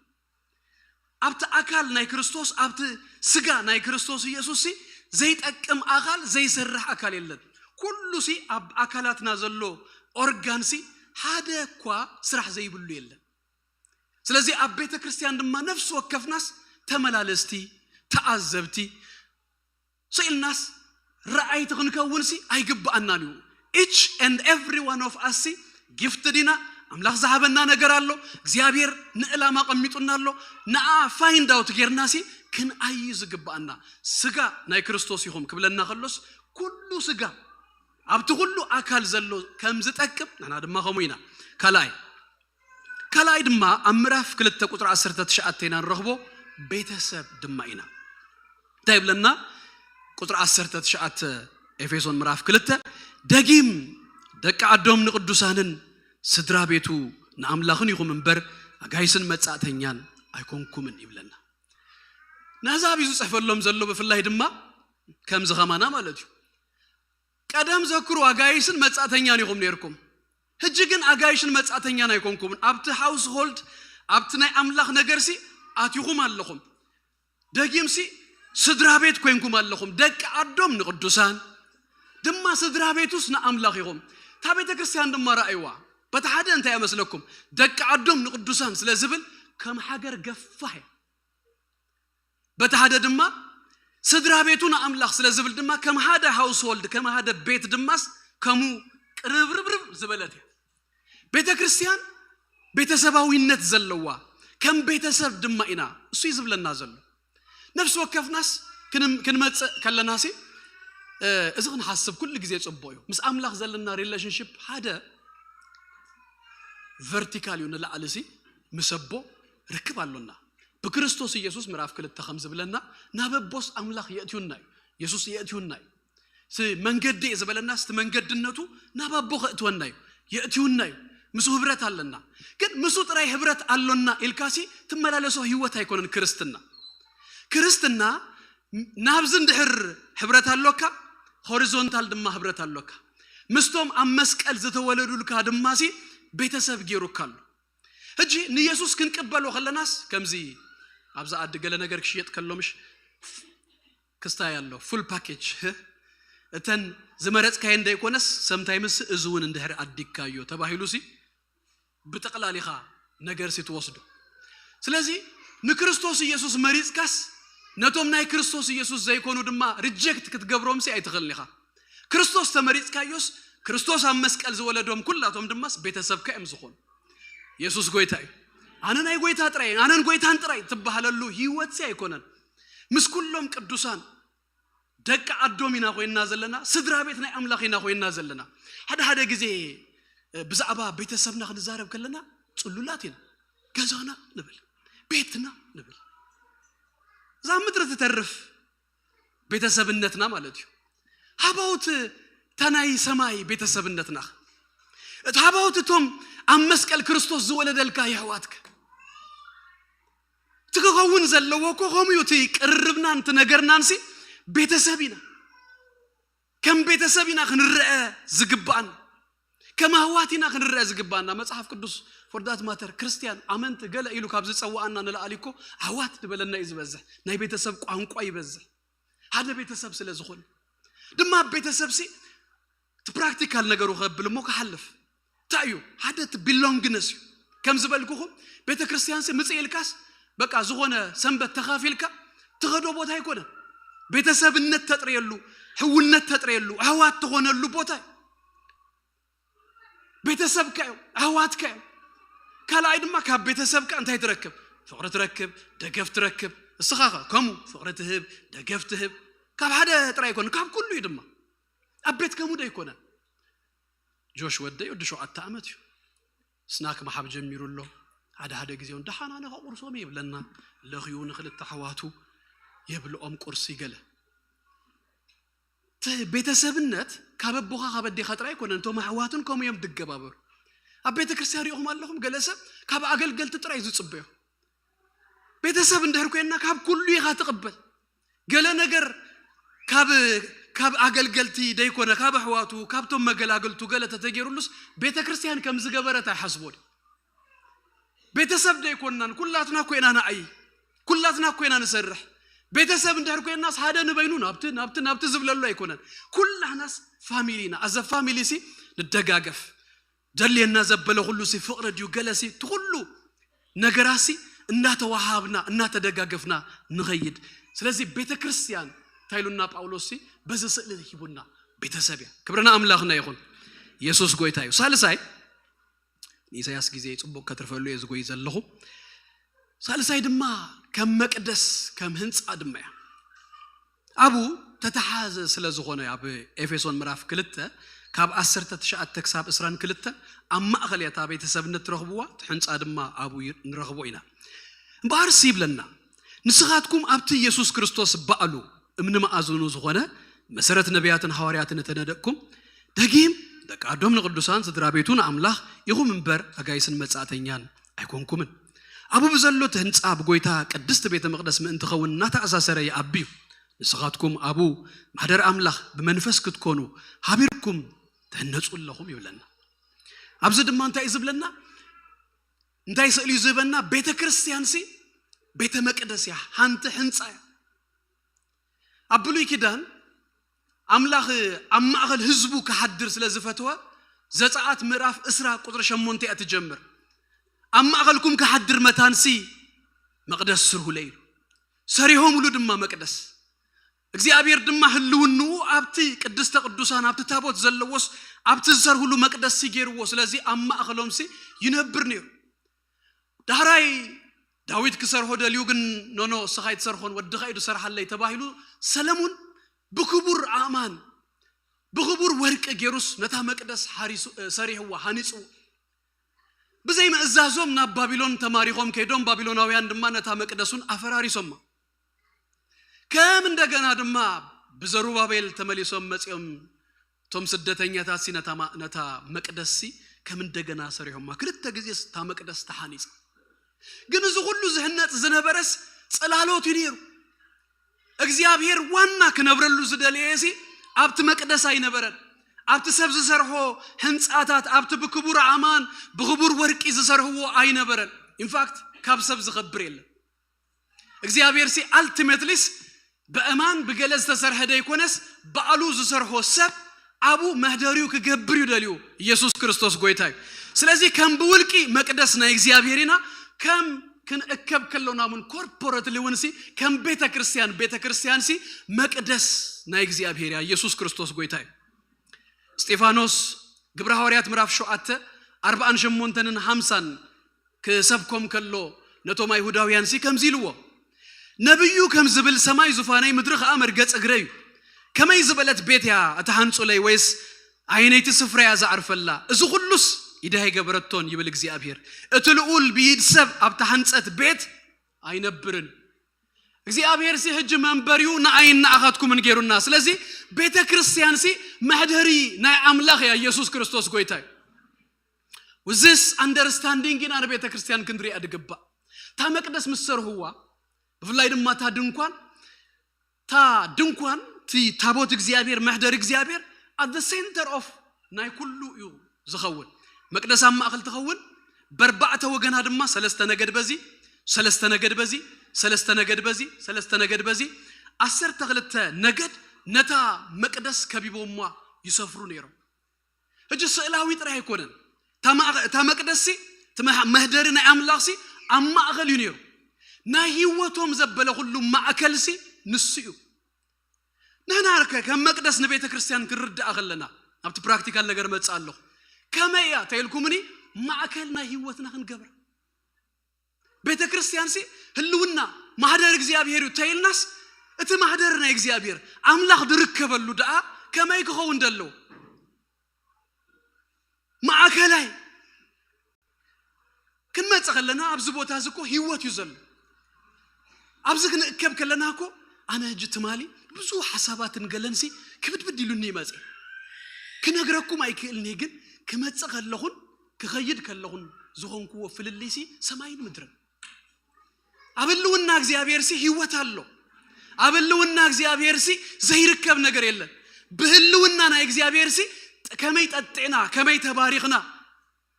ኣብቲ ኣካል ናይ ክርስቶስ ኣብቲ ስጋ ናይ ክርስቶስ ኢየሱስ ዘይጠቅም ኣካል ዘይሰርሕ ኣካል የለን ኩሉሲ ኣብ ኣካላትና ዘሎ ኦርጋንሲ ሓደ እኳ ስራሕ ዘይብሉ የለን ስለዚ ኣብ ቤተ ክርስቲያን ድማ ነፍስ ወከፍናስ ተመላለስቲ ተኣዘብቲ ስኢልናስ ረአይቲ ክንከውንሲ ኣይግባአናን እዩ each and every one of us gifted ዲና አምላክ ዘሃበና ነገር አሎ እግዚአብሔር ንዕላማ ቀሚጡና አሎ ንአ ፋይንድ አውት ጌርናሲ ክን አይዝ ግባአና ስጋ ናይ ክርስቶስ ይኹም ክብለና ከሎስ ኩሉ ስጋ ኣብቲ ሁሉ አካል ዘሎ ከም ዝጠቅም ናና ድማ ኸሙይና ካላይ ድማ አምራፍ 2 ቁጥር 19 ኢና ንረኽቦ ቤተሰብ ድማ ኢና ታይብለና ቁጥር 19 ኤፌሶን ምዕራፍ 2 ደጊም ደቂ አዶም ንቅዱሳንን ስድራ ቤቱ ንአምላኽን ይኹም እንበር አጋይስን መጻተኛን አይኮንኩምን ይብለና ናዛብ ይጽፈሎም ዘሎ በፍላይ ድማ ከም ዝኸማና ማለት እዩ ቀደም ዘክሩ አጋይስን መጻተኛን ይኹም ነርኩም ሕጂ ግን አጋይስን መጻተኛን አይኮንኩምን ኣብቲ ሃውስ ሆልድ ኣብቲ ናይ አምላኽ ነገርሲ አትይኹም ኣለኹም ደጊምሲ ስድራ ቤት ኮይንኩም ኣለኹም ደቂ አዶም ንቅዱሳን ድማ ስድራ ቤቱስ ንአምላኽ ይኹም ታ ቤተ ክርስቲያን ድማ ራእይዋ በተሓደ እንታይ ያመስለኩም ደቂ አዶም ንቅዱሳን ስለዝብል ከም ሀገር ገፋህ በተሓደ ድማ ስድራ ቤቱና አምላኽ ስለዝብል ድማ ከም ሓደ ሃውስ ሆልድ ከም ሓደ ቤት ድማስ ከሙ ቅርብርብርብ ዝበለት ቤተ ክርስቲያን ቤተሰባዊነት ዘለዋ ከም ቤተሰብ ድማ ኢና እሱ ይዝብለና ዘሎ ነፍስ ወከፍናስ ክንመጽእ ከለናሲ እዚ ክንሓስብ ኩሉ ግዜ ጽቦ እዩ ምስ አምላኽ ዘለና ሪሌሽንሺፕ ሓደ ቨርቲካል እዩ ንላዕልሲ ምሰቦ ርክብ አሎና በክርስቶስ ኢየሱስ ምዕራፍ 2 ከም ዝብለና ናበቦስ አምላኽ የእትዩና ኢየሱስ የእትዩና መንገዲ ዝበለናስ መንገድነቱ ናባቦ ከእትወና የእትዩና ምሱ ህብረት አለና ግን ምሱ ጥራይ ህብረት አሎና ኢልካሲ ትመላለሶ ህይወት አይኮንን ክርስትና ናብዝን ድሕር ህብረት አሎካ ሆሪዞንታል ድማ ህብረት አሎካ ምስቶም ኣብ መስቀል ዝተወለዱልካ ድማሲ ቤተሰብ ገይሩካሉ ሕጂ ንኢየሱስ ክንቀበሎ ከለናስ ከምዚ ኣብዛ አድገለ ነገር ክሽየጥ ከሎምሽ ክስታ ያለው ፉል ፓኬጅ እተን زمرت كاين دا يكونس sometimes ازون اندهر اديكايو تباهيلو سي بتقلاليخا ነገር ሲተወስዱ ስለዚህ ንክርስቶስ ኢየሱስ መሪጽካስ ነቶም ናይ ክርስቶስ ኢየሱስ ዘይኮኑ ድማ ሪጀክት ክትገብሮም ሲ አይትኸልኒኻ ክርስቶስ ተመሪጽካዮስ ክርስቶስ ኣብ መስቀል ዝወለዶም ኩላቶም ድማስ ቤተሰብካ እዮም ዝኾኑ ኢየሱስ ጎይታይ ኣነ ናይ ጎይታ ጥራይ ኣነን ጎይታን ጥራይ ትባሃለሉ ህይወት ሲ አይኮነን ምስ ኩሎም ቅዱሳን ደቂ ኣዶሚና ኮይና ዘለና ስድራ ቤት ናይ ኣምላኺና ኮይና ዘለና ሓደ ግዜ ብዛዕባ ቤተሰብና ክንዛረብ ከለና ጽሉላትና ገዛና ንብል ቤትና ንብል ዛምድር ተተርፍ ቤተሰብነትና ማለት እዩ ሃባውት ተናይ ሰማይ ቤተሰብነትና ሃባውት ቶም ኣብ መስቀል ክርስቶስ ዝወለደልካ ይሕዋትከ ትከውን ዘለዎ ኮምዩቲ ቅርብና እንት ነገርናንሲ ቤተሰብና ከም ቤተሰብና ክንርአ ዝግባን كما هواتنا خنرأ زقبانا مصحف قدوس for that matter ክርስቲያን አመንት ገለ ኢሉ ካብ ዝጸዋአና ንላአሊኮ አዋት ድበለና ይዝበዝሕ ናይ ቤተሰብ ቋንቋ ይበዝሕ ሓደ ቤተሰብ ስለዝኾን ድማ ቤተሰብ ሲ ፕራክቲካል ነገሩ ከብልሞ ከሐልፍ ታዩ ሓደ ቢሎንግነስ ከም ዝበልኩኹም ቤተክርስቲያን ሲ ምጽኢልካስ በቃ ዝኾነ ሰንበት ተኻፊልካ ትኸዶ ቦታ ይኮነ ቤተሰብነት ተጥሪየሉ ህውነት ተጥሪየሉ አዋት ተሆነሉ ቦታ ቤተሰብ ካዩ አዋት ካዩ ካላይ ድማ ካብ ቤተሰብ ካ እንታይ ትረክብ ፍቅር ትረክብ ደገፍ ትረክብ እስኻኻ ከሙ ፍቅር ትህብ ደገፍ ትህብ ካብ ሓደ ጥራይ ይኮን ካብ ኩሉ ድማ አቤት ከሙ ደይኮነ ጆሽ ወደይ ወድ ሸውዓተ ዓመት እዩ ስናክ ማሐብ ጀሚሩሎ ሓደ ጊዜው እንደሓና ነው ቁርሶም ይብለና ለኽዩ ንኽልተ ሓዋቱ የብልኦም ቁርሲ ገለ ቤተሰብነት ካብቦኻ ካብዲ ኸጥራይ ይኮነ እንቶም ሓዋቱን ከሙ የም ድገባበሩ አቤተ ክርስቲያን ይኹም አለኹም ገለሰብ ካብ አገልገልት ጥራይ ዝጽበዩ ቤተሰብ እንደርኩና ካብ ኩሉ ይኻ ተቀበል ገለ ነገር ካብ አገልገልቲ ደይኮነ ካብ ሓዋቱ ካብቶም መገላገልቱ ገለ ተተገሩሉስ ቤተ ክርስቲያን ከም ዝገበረታ ይሐስቦድ ቤተሰብ ደይኮናን ኩላትና ኮይናና አይ ኩላትና ኮይና ንሰርሕ ቤተሰብ እንደርኩና ሳደ ንበይኑ ናብት ዝብለሉ አይኮነን ኩላናስ ፋሚሊና አዘ ፋሚሊ ሲ ንደጋገፍ ደልየና ዘበለ ሁሉ ሲ ፍቅረ ዲዩ ገለሲ ትሁሉ ነገራሲ እናተዋሃብና እናተደጋገፍና ንኸይድ ስለዚህ ቤተክርስቲያን ታይሉና ጳውሎስ ሲ በዘስዕል ይቡና ቤተሰብያ ክብረና አምላኽና ይኹን ኢየሱስ ጎይታዩ ሳልሳይ ኢሳያስ ጊዜ ጽቦቅ ከተርፈሉ የዝጎይ ዘለኹ ሳልሳይ ድማ ከም መቅደስ ከም ህንጻ ድማ አቡ ተተሓዘ ስለዝኾነ ኣብ ኤፌሶን ምዕራፍ 2 ካብ 19 ክሳብ 22 ኣብ ማእኸል ያታ ቤተሰብነት ትረኽብዋ ህንጻ ድማ አቡ ንረኽቦ ኢና ባርሲ ይብለና ንስኻትኩም ኣብቲ ኢየሱስ ክርስቶስ በአሉ እምነ ማአዝኑ ዝኾነ መሰረት ነቢያትን ሐዋርያትን ተነደቅኩም ደጊም ደቃዶም ንቅዱሳን ስድራቤቱን አምላኽ ይኹም እንበር አጋይስን መጻተኛን አይኮንኩምን አቡ በዘሎት ህንጻ በጎይታ ቅድስት ቤተ መቅደስ ምን ተኸውና ተአሳሰረ ያብዩ ንስኻትኩም አቡ ማህደር አምላኽ በመንፈስ ክትኮኑ ሀቢርኩም ተነጹለኹም ይብለና አብዝ ድማ እንታይ ዝብለና እንታይ ስእሊ ዝበና ቤተ ክርስቲያን ሲ ቤተ መቅደስ ያ ሃንተ ህንጻ አብሉይ ኪዳን አምላኽ አማኸል ህዝቡ ከሐድር ስለዝፈተወ ዘጻአት ምዕራፍ 10 ቁጥር 8 አትጀምር አማኸልኩም ከሐድር መታንሲ መቅደስ ስርሁ ለይሉ ሰሪሆም ሁሉ ድማ መቅደስ እግዚአብሔር ድማ ህልውኑ አብቲ ቅድስተ ቅዱሳን አብቲ ታቦት ዘለወስ አብቲ ዘር ሁሉ መቅደስ ሲገርዎ ስለዚህ አማኸሎም ሲ ይነብር ነው ዳራይ ዳዊት ክሰርሆ ደልዩ ግን ኖ ሰኻይት ሰርኾን ወድኻይዱ ሰርሐለይ ተባሂሉ ሰለሞን بكبر آمان بكبر ورق جيروس نتا مقدس حارس سريه وحانيسو بزي ما إزازوم نا بابلون تماريخهم كيدوم بابلوناويان دما نتا مقدسون أفراري سوما كم اندقنا دما بزروبابيل تمليسوم مسيوم توم سدتين يتاسي نتا مقدسي كم اندقنا سريهم ما كرت تجزيس تا مقدس تحانيس جنزو كله زهنات زنبرس صلالو تنيرو እግዚአብሔር ዋና ከነብረሉ ዝደለየሲ አብት መቅደስ አይነበረን አብት ሰብዝ ሰርሆ ህንጻታት አብት በክቡር አማን በክቡር ወርቂ ዝሰርሆ አይነበረን ኢንፋክት ካብ ሰብ ዝኸብር የለም እግዚአብሔር ሲ አልቲሜትሊስ በአማን በገለዝ ተሰርሐ ደይኮነስ በአሉ ዝሰርሆ ሰብ أبو مهدريو كجبريو دليو يسوع كريستوس قويتاي سلازي كم بولكي مقدسنا إجزابيرنا كم كن أكب كلنا من كوربورات اللي ونسي كم بيت كريستيان سي مقدس نايجزابيريا يسوع كريستوس قويتاي ستيفانوس قبره هوريات مراف شو أته 4 جمونتن 5 كسبكم كلو نتو ما يهوداويان سي كم زيلوا نبيو كم زبل سماي زفاني مدرخ أمر قص أجريو كما يزبلت بيتها أتحنصوا لي ويس عينيت سفرة يا زعرف الله إذا خلص إذا هي جبرتون يبلغ زي أبير أتلقول بيد سب أبتحنصت بيت عين برن زي أبير سي هج منبريو نعين نأخذكم من غير الناس لذي بيت كريستيان سي مهدري ناي أملاخ يا يسوع كريستوس قويتاي with this understanding إن أنا بيت كريستيان كندري أدقبا تا مقدس مصر هو بفلاي دم ما تا دنكوان تي تابوت إجزابير مهدر إجزابير at the center of ناي كله يو زخون مقدس أما أخل تخون بربعته وجن هذا ما سلستنا قد بزي أسر تغلت نجد نتا مقدس كبيبو ما يسافرون يرو هجس سئلاوي ترى يكونن تا مقدسي تما مهدرنا أملاقسي أما أغل ينيرو ناهيوتهم زبله كله ما أكلسي نسيو نحن كم مقدس نبيت كريستيان كرد أغلنا أبت براكتيكال نجار متسأله كم يا تيلكمني ما أكلنا هيوتنا خنقبر بيت كريستيان سي هلونا ما هدر إجزابير وتيلناس أنت ما هدرنا إجزابير أملاخ دركب اللوداء كما يكون دلو ما أكلاي كن ما تغلنا أبزبوت هذاكو هيوت يزل أبزك نكب كلناكو أنا جت مالي بزو حسابات نقلنسي كيف تبدلوني مازي كنا أقرأكم أي كلني جن كما تغلقون كغيد كلهون زهون كوا في الليسي سماين مدرن أبلو الناس زيابيرسي هيوت هاللو أبلو الناس زيابيرسي زهير كب نجار يلا بهلو الناس زيابيرسي كما يتأتينا كما يتباريخنا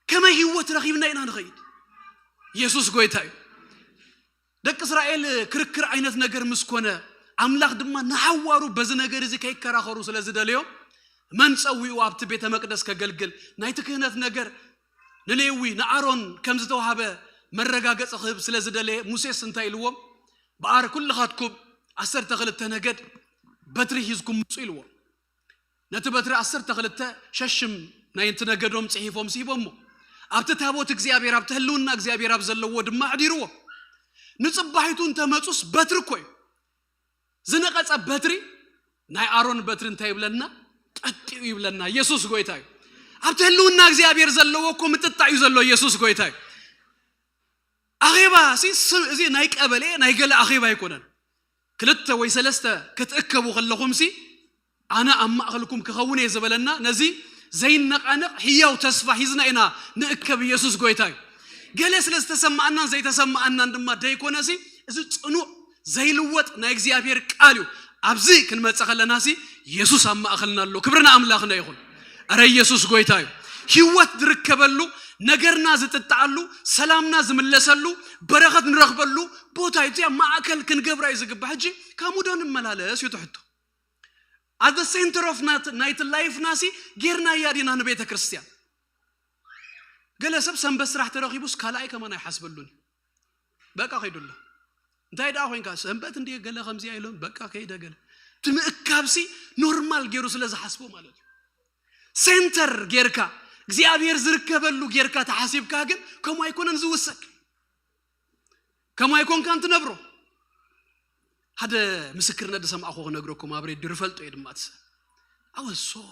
كما هيوت رخيبنا إنا نغيد يسوع قويتاي دك إسرائيل كركر عينت نجار مسكونة أملاك دم نحوارو بزنجر زي كي كراخرو سلزد اليوم من سوي وابت بيت مقدس كجلجل نايتك هنا نجار نليوي نعرون كم زتوهابه مرة جاء صخب سلزد اليه موسى سنتاي اليوم بعار كل خاتكم عسر تغلط نجد بتري هيزكم مسئلوا نتبتري عسر تغلط ششم ناينت نجدهم صحيفهم سيبهم أبت تابوت إجزابير أبت هلون إجزابير أبزلوا ودم ما عديروا نتصبحيتون تمسوس بتركوي زنقة بتري ناي أرون بترين تايب لنا أتيب لنا يسوع قويتاي أبتهلون ناقزي أبير زلوا وكم تتعيو زلوا يسوع قويتاي أخيبا زي نايك أبلي نايك لا أخيبا يكونن كلتا ويسلستا كتأكبوا خلقهم سي أنا أما أخلكم كخوني زبلنا نزي زي النقانق هي وتصفح يزنا إنا نأكب يسوع قويتاي جلس لستسمعنا زي تسمعنا عندما دايكونا سي إنه زي الوقت نايكزي أبير قالوا أبزي كن ما تأخلنا ناسي يسوع أما أخلنا له كبرنا أملاخنا يقول أرى يسوع قويتاي هيوت دركبلو نجرنا زت التعلو سلامنا زملسلو بركة نرغبلو بوتاي تيا ما أكل كن قبر إذا قبحجي كامودون ملالس يتحطه at the center of night life ناسي غيرنا يادينا نبيت كريستيان قال سب سنبس راح تراقبوس كلاي كمان يحسبلون بقى خيدله انتي دا خوين كاس سنبت اندي قال خمسي ايلون بقى كيدا قال تمكابسي نورمال غيرو سلاز حسبو مالك سنتر غيركا እግዚአብሔር ዝርከበሉ ጌርካ ተሐሲብካ ግን ከማይ ኮነን ዝውሰክ ከማይ ኮን ካንት ነብሮ هذا مسكرنا دسم أخو نقولكم أبريد درفلتو يدمات I was so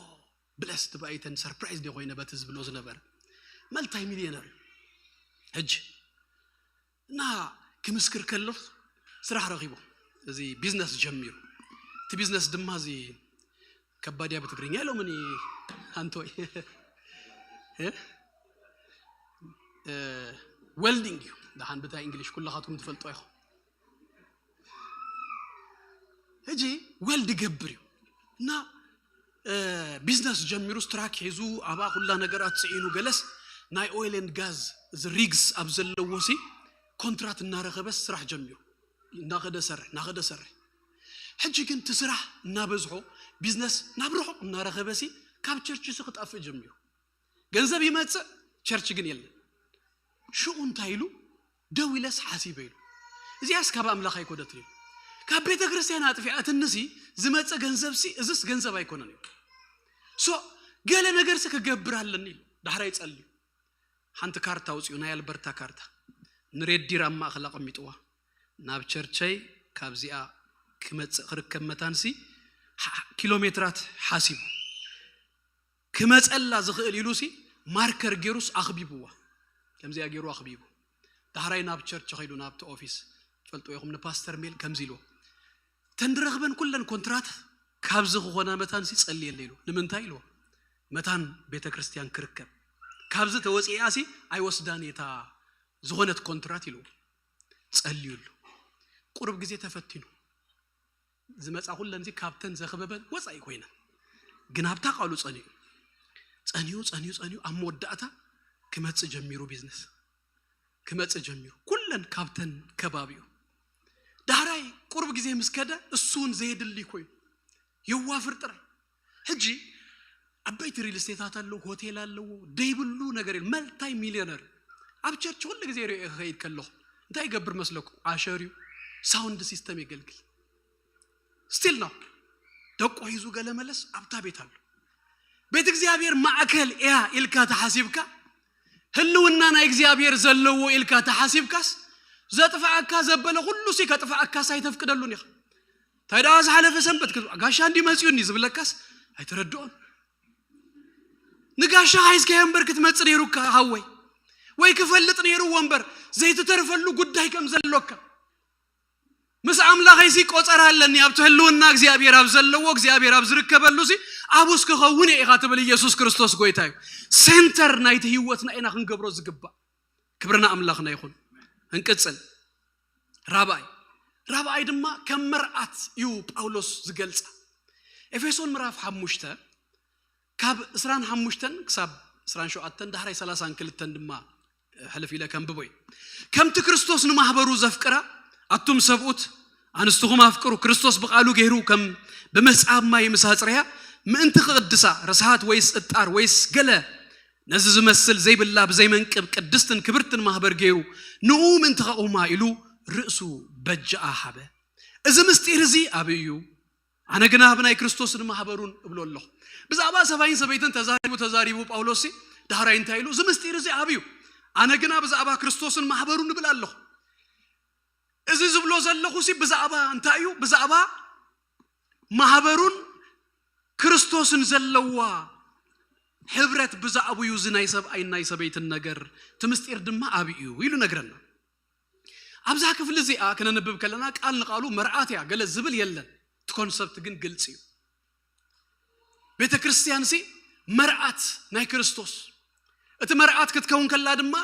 blessed by it and surprised يا خوينا بتز بلوز نبر مالتاي مليونير هج نا كمسكر كله صراحة رغيبه زي بيزنس جميل تي بيزنس دمازي كبادية بتقرين يا لو مني أنتوي welding ده عن بتاع إنجليش كل خاطرهم تفلتوا يا خو هجي ولد جبريو نا بيزنس جميرو ستراك يزو أبا كلها نجارات سعينو جلس ناي أويل إند غاز الريجز أبزل لوسي كونترات النار خبز سرح جميرو ناخد سر هجي كنت سرح نابزحو بيزنس نابروحو النار خبزي ካብ ቸርች ስቅጣፍ ጀምሩ ገንዘብ ይመጽ ቸርች ግን የለ ሽኡ እንታይሉ ደው ይለስ ሐሲብ ይሉ እዚያስ ካብ አምላኽ አይኮደት ነው ካብ ቤተ ክርስቲያን አጥፊአት እንሲ ዝመጽ ገንዘብ ሲ እዝስ ገንዘብ አይኮነን ሶ ገለ ነገር ስከገብራለን ይሉ ዳህራ ይጸልዩ ሓንቲ ካርታ ውጽዩ ናይ አልበርታ ካርታ ንሬድ ዲራማ አخلاق ሚጥዋ ናብ ቸርቸይ ካብዚኣ ክመጽ ክርከብ መታንሲ ኪሎሜትራት ሐሲቡ ክመጸላ ዝኽእል ይሉሲ ማርከር ጌሩስ አኽቢቡዋ ከምዚያ ጌሩ አኽቢቡ ዳህራይ ናብ ቸርች ኸይዱ ናብ ኦፊስ ፈልጦ ይኹም ንፓስተር ሜል ከምዚሎ ተንድረኽበን ኩለን ኮንትራት ካብዝ ኾና መታን ሲጸልየለ ይሉ ንምንታይ ይሉ መታን ቤተ ክርስቲያን ክርከብ ካብዝ ተወጽያሲ አይወስዳን የታ ዝሆነት ኮንትራት ይሉ ጸልዩሉ ቁርብ ጊዜ ተፈቲኑ ዝመጻ ሁለን ዚ ካፕተን ዘኸበበን ወጻይ ኮይና ግን ሀብታ ቃሉ ጸኒዩ አሞዳታ ክመጽ ጀሚሩ ቢዝነስ ክመጽ ጀሚሩ ኩለን ካፕተን ከባቢው ዳራይ ቁርብ ጊዜ ምስከደ እሱን ዘይድልይ ኮይኑ ይዋፍር ጥራ ህጂ አበይት ሪል ስቴት አለው ሆቴል አለው ደይብሉ ነገር መልታይ ሚሊዮነር አብቸርች ሁሉ ጊዜ ኸይድ ከለሁ እንታይ ይገብር መስለኩ አሸሪው ሳውንድ ሲስተም ይገልግል ስቲል ነው ደቆ ይዙ ገለመለስ አብታ ቤት አለው ቤት እግዚአብሔር ማዕከል ያ ኢልካ ተሐሲብካ ህልውና ናይ እግዚአብሔር ዘለዎ ኢልካ ተሐሲብካስ ዘጥፋአካ ዘበለ ሁሉ ሲ ከጥፋአካ ሳይተፍቅደሉን ይኸ ታዳዝ ሐለፈ ሰንበት ጋሻ እንዲመጽዩኒ ዝብለካስ አይተረዶን ንጋሻ ሃይስከ የምበር ክትመጽ ነሩካ ሃወይ ወይ ክፈልጥ ነሩ ወንበር ዘይት ተርፈሉ ጉዳይ ከም ዘሎካ ምስ አምላኸይ ሲ ቆጸራለን ያብተህልውና እግዚአብሔር አብዘለዎ እግዚአብሔር አብዝርከበሉ ሲ አቡስ ከኸውን ኢኻ ተብል ኢየሱስ ክርስቶስ ጎይታዩ ሴንተር ናይተ ህይወትና ኢና ክንገብሮ ዝግባ ክብርና አምላኽና ይኹን እንቅጽል ራባይ ድማ ከመርአት ዩ ጳውሎስ ዝገልጻ ኤፌሶን ምዕራፍ 5 ካብ 25 ክሳብ 27 ዳህራይ 32 ድማ حلف إلى كم ببوي كم تكريستوس نمحبرو زفكرا أتم سبؤت أنستهم أفكروا كريستوس بقالو جيرو كم بمسعاب ما يمسها تريها ما أنت قدسة رسحات ويس التار ويس قلا نزز مسل زي بالله بزي من قدستن كبرتن محبر جيرو نقوم انتقاو ما إلو رأسو بجأ حبه إذا مستيرزي أبيو أنا جنابنا كريستوس نمحبرون قبل الله بس أبا سبعين سبعين تزاريبو باولوسي دهرين تايلو إذا مستيرزي أبيو أنا جنا بزعبا كريستوسن محبرون بلا الله إذا زبلو زلخو سي بزعبا أنتايو بزعبا محبرون كريستوسن زلوا حبرت بزعبو يوزن يسب أي نايسب يتنجر تمستير دم أبيو ويلو نجرنا أبزعك في الزي كنا نبب كلنا قال نقالو مرآتيا قال الزبل يلا تكونسبت جن قلتي بيت كريستيان سي مرآت ناي كريستوس اتمرأت كتكون كلا دما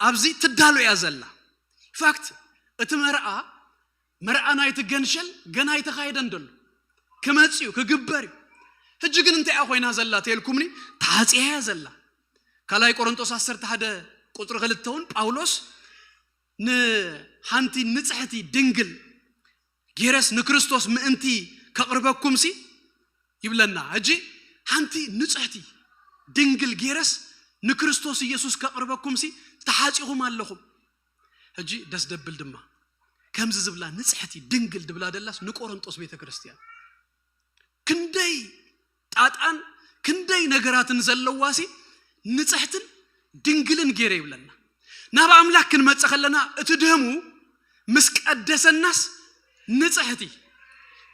أبزي تدالو يا زلا فاكت مرأة نايت جنشل جنايت خايدن دل كماتسيو كجبري هجيجن انت أخوينا زلا تيلكمني تعزي يا زلا كلاي كورنثوس 10 هذا قطر غلطون باولوس ن حنتي نصحتي دنجل جيرس نكريستوس مأنتي كقربكم سي يبلنا هجي حنتي نصحتي دنجل جيرس نكريستوس يسوع كقربكم سي تحاجيهم اللهم هجي دس دبل دما كم زبلا نصحتي دنجل دبلا دلاس نقورنطوس بيت كريستيان كندي طاطان كندي نغراتن زلواسي نصحتن دنجلن غير يبلنا ناب املاك نمصخلنا اتدهمو مسقدس الناس نصحتي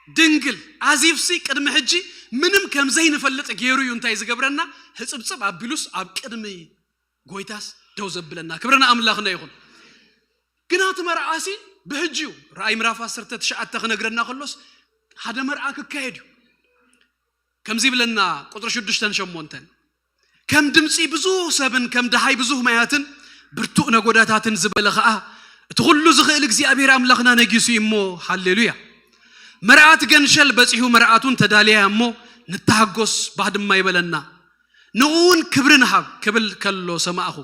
دنجل عزيفسي قدم حجي منم كم زين فلط غيرو ينتاي زغبرنا ህጽብጽብ አብሉስ አብቀድም ጎይታስ ደውዘብለና ክብረና አምላኽና ይሁን ግናት መርዓሲ በህጂው ራእይ ምዕራፍ 10 ተሽዓተ ከነግረና ከሎስ ሓደ መርዓክ ካሄዱ ከምዚ ብለና ቁጥር 6 ሸሞንተን ከም ድምጺ ብዙ ሰብን ከም ደሃይ ብዙ ማያትን ብርቱዕ ነጎዳታትን ዝበለኸአ እቲ ሁሉ ዝኽእል እግዚአብሔር አምላኽና ነጊሱ ይሞ ሃሌሉያ መርዓት ገንሸል በጽሑ መርዓቱን ተዳልያ እሞ ንታጎስ ባድማ ይበለና نون كبرنا حب كبل كلو سماعه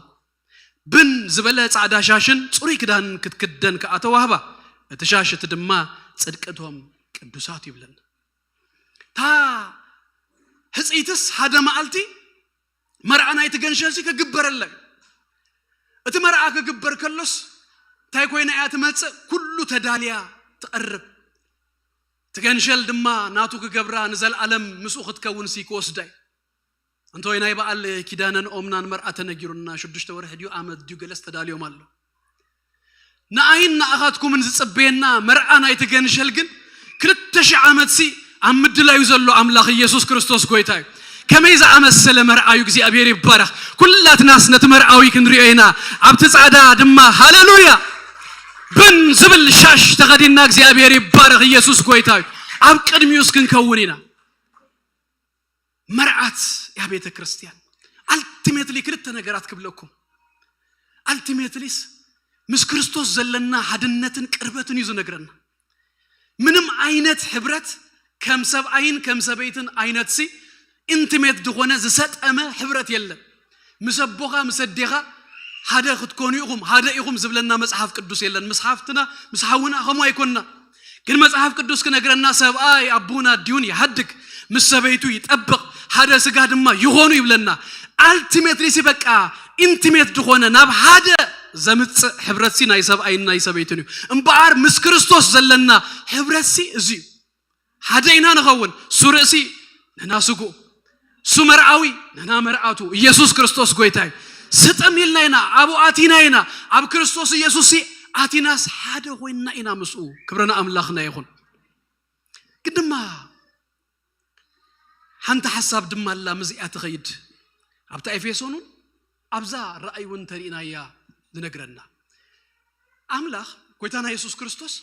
بن زبالة عداشاشن صوري كدان كتكدن كأتوهبا تشاشة دما صدقتهم كدوسات يبلن تا ህጽይትስ ሓደ መዓልቲ መርዓና ይትገንሸልሲ ከግበረለ እቲ መርዓ ከግበር ከሎስ ታይ ኮይና እያ ትመጽእ ኩሉ ተዳልያ ትቀርብ ትገንሸል ድማ ናቱ ክገብራ ንዘልዓለም ምስኡ ክትከውንሲ ክወስዳይ እንተወይ ናይ በዓል ኪዳነን ኦምናን መርዓ ተነጊሩና 6 ወርሕ ድዩ ዓመት ድዩ ገለስ ተዳልዮም ኣሎ ንአይን ንኣኻትኩም ዝጽበየና መርዓና ይትገንሸል ግን 2000 ዓመት ሲ አምድላዩ ዘሎ አምላኽ ኢየሱስ ክርስቶስ ጎይታዩ ከመይዛ አመሰለ መርዓዩ እግዚአብሔር ይባረክ ኩላትናስ ነትመርዓዊ ክንሪዮይና አብቲ ጻዳ ድማ ሃሌሉያ ብን ዝብል ሻሽ ተኸዲና እግዚአብሔር ይባረክ ኢየሱስ ጎይታዩ አብ ቅድሚውስ ክንከውኒና መርዓት ያ ቤተ ክርስቲያን አልቲሜትሊ ክልተ ነገራት ክብለኩም አልቲሜትሊስ ምስ ክርስቶስ ዘለና ሓድነትን ቅርበትን ይዙ ነግረና ምንም አይነት ህብረት ከም ሰብአይን ከም ሰበይትን አይነት ሲ ኢንቲሜት ድኾነ ዝሰጠመ ህብረት የለን ምሰቦኻ ምሰዴኻ ሓደ ክትኮኑ ኢኹም ሓደ ኢኹም ዝብለና መጽሐፍ ቅዱስ የለን መስሐፍትና መስሐውና ኸሙ አይኮንና ግን መጽሐፍ ቅዱስ ክነግረና ሰብአይ አቡና ዲዩን ይሐድግ ምሰበይቱ ይጠብቅ ሓደ ስጋ ድማ ይሆኑ ይብለና አልቲሜትሊ ሲ በቃ ኢንቲሜት ድኾነ ናብ ሓደ ዘምጽ ህብረት ሲ ናይ ሰብአይን ናይ ሰበይትን እዩ እምበአር ምስ ክርስቶስ ዘለና ህብረት ሲ እዚ ሓደ ኢና ንኸውን ሱርእሲ ነናስጉ ሱመርዓዊ ነና መርዓቱ ኢየሱስ ክርስቶስ ጎይታይ ስጠሚልና ኢና አቡ አቲና ኢና አብ ክርስቶስ ኢየሱስ አቲናስ ሓደ ኮይና ኢና ምስኡ ክብረና አምላኽና ይኹን ግድማ ሓንቲ ሐሳብ ድማ አላ መዚኣ ትኸይድ ኣብታ ኤፌሶኑ ኣብዛ ራእይውን ተሪእናያ ዝነግረና አምላኽ ጎይታና ኢየሱስ ክርስቶስ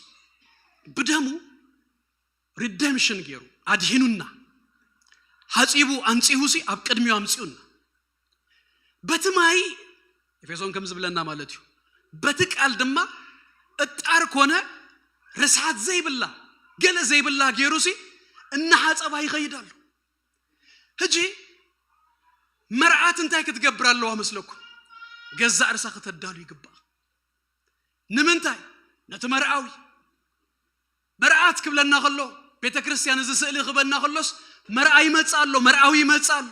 ብደሙ ሪደምሽን ገይሩ አድሂኑና ሐጺቡ አንጺሁሲ አብ ቅድሚው አምጺውና በትማይ ኤፌሶን ከም ዝብለና ማለት እዩ በትቃል ድማ እጣር ኮነ ረሳት ዘይብላ ገለ ዘይብላ ገይሩሲ እና ሐጸባ ይኸይዳሉ ህጂ መርዓት እንታይ ክትገብራለዋ መስለኩ ገዛ እርሳ ከተዳሉ ይግባ ንምንታይ ነተመርዓዊ መርዓት ክብለና ከሎ ቤተ ክርስቲያን እዚ ስእሊ ክበና ከሎስ መርዓይ ይመጻሎ መርዓዊ ይመጻሎ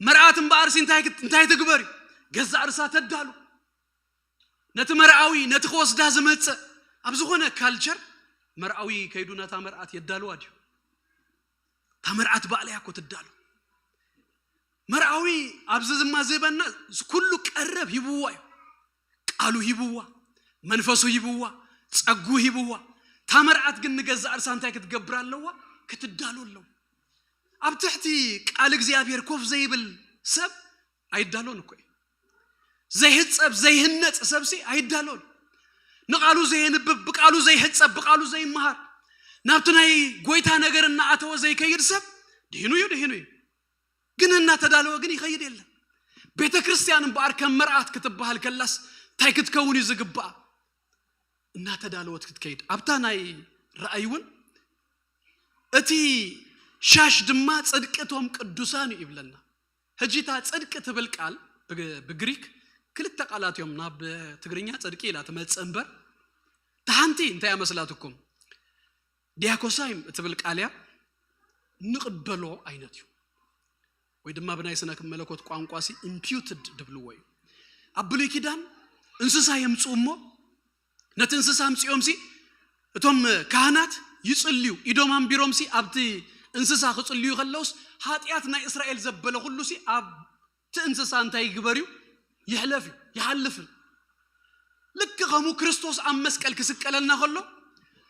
መርዓት እምባር እንታይ ትግበሪ ገዛ እርሳ ተዳሉ ነተመርዓዊ ነትኸወስዳ ዝመጽ ኣብ ዝኾነ ካልቸር መርዓዊ ከይዱና ታመርዓት ይዳሉ አድዩ ታመርዓት ባዕላ ያኮ ተዳሉ መርዓዊ ኣብዚ ዝማ ዝበና ኩሉ ቀረብ ይብዋ ቃሉ ይብዋ መንፈሱ ይብዋ ጸጉ ይብዋ ታመርዓት ግን ንገዛ እርሳ እንታይ ክትገብር ኣለዋ ክትዳሉ ኣለዋ ኣብ ትሕቲ ቃል እግዚአብሔር ኮፍ ዘይብል ሰብ አይዳሎን እኮ ዘይህጸብ ዘይህነጽ ሰብሲ አይዳሎን ንቃሉ ዘይንብብ በቃሉ ዘይህጸብ በቃሉ ዘይማሃር ናብቲ ናይ ጎይታ ነገርና አተወ ዘይከይድ ሰብ ድሂኑ እዩ ግን እና ተዳለወ ግን ይኸይድ የለ ቤተ ክርስቲያንን በአር ከመርዓት ክትባሃል ከላስ ታይ ክትከውን ይዝግባ እና ተዳለወት ክትከይድ አብታ ናይ ራእይውን እቲ ሻሽ ድማ ጽድቅቶም ቅዱሳን ይብለና ህጂታ ጽድቅ ትብል ቃል በግሪክ ክልተ ቃላት እዮም ናብ ትግርኛ ጽድቅ ኢላ ተመጽንበር ታንቲ እንታይ ያመስላትኩም ዲያኮሳይም ትብል ቃልያ ንቅበሎ አይነት እዩ ወይ ድማ በናይ ስነክ መለኮት ቋንቋሲ ኢምፒውትድ ድብልወይ አብሉይ ኪዳን እንስሳ የምጽኡሞ ነት እንስሳ ምጽዮምሲ እቶም ካህናት ይጽልዩ ኢዶማን ቢሮምሲ አብቲ እንስሳ ክጽልዩ ከለውስ ኃጢአት ናይ እስራኤል ዘበለ ሁሉሲ አብ እንስሳ እንታይ ይግበሪው ይሕለፍ ይሐልፍ ልክ ከሙ ክርስቶስ አብ መስቀል ክስቀለልና ከሎ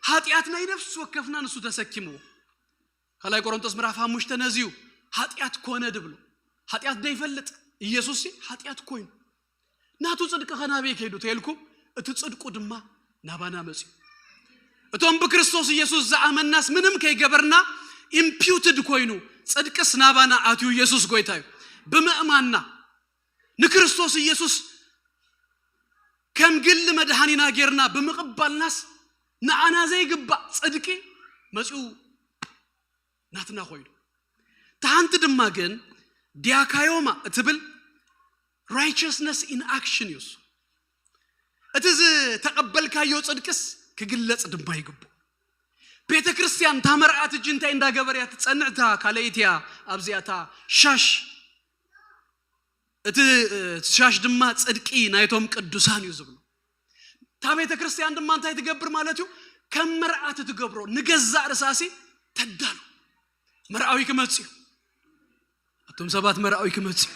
ኃጢአት ናይ ነፍስ ወከፍና ንሱ ተሰኪሙ ከላይ ቆሮንቶስ ምዕራፍ 5 ነዚዩ ኃጢአት ኮነ ድብሎ ኃጢአት ደይፈልጥ ኢየሱስ ኃጢአት ኮይኑ ናቱ ጽድቅ ኸናቤ ከይዱ ተልኩ እቲ ጽድቁ ድማ ናባና መጽ እቶም በክርስቶስ ኢየሱስ ዘአመናስ ምንም ከይገበርና ኢምፒውትድ ኮይኑ ጽድቅስ ናባና አትዩ ኢየሱስ ጎይታዩ በመእማንና ንክርስቶስ ኢየሱስ ከም ግል መድኃኒና ጌርና በመቅባልናስ ንአና ዘይግባ ጽድቂ መጽኡ ናትና ኮይኑ ታንት ድማ ግን ዲያካዮማ እትብል righteousness in action ይስ እትዝ ተቀበልካዮ ጽድቅስ ክግለጽ ድማ ይግቡ ቤተ ክርስቲያን ታመርዓት ጅንታይ እንዳገበርያ ትጸንዕታ ካለይትያ ኣብዚያታ ሻሽ እቲ ሻሽ ድማ ጽድቂ ናይቶም ቅዱሳን እዩ ዝብሉ ታ ቤተ ክርስቲያን ድማ እንታይ ትገብር ማለት እዩ ከም መርዓት ትገብሮ ንገዛእ ርሳሲ ተዳሉ መርዓዊ ክመጽዩ አቶም ሰባት መርዓዊ ክመጽዩ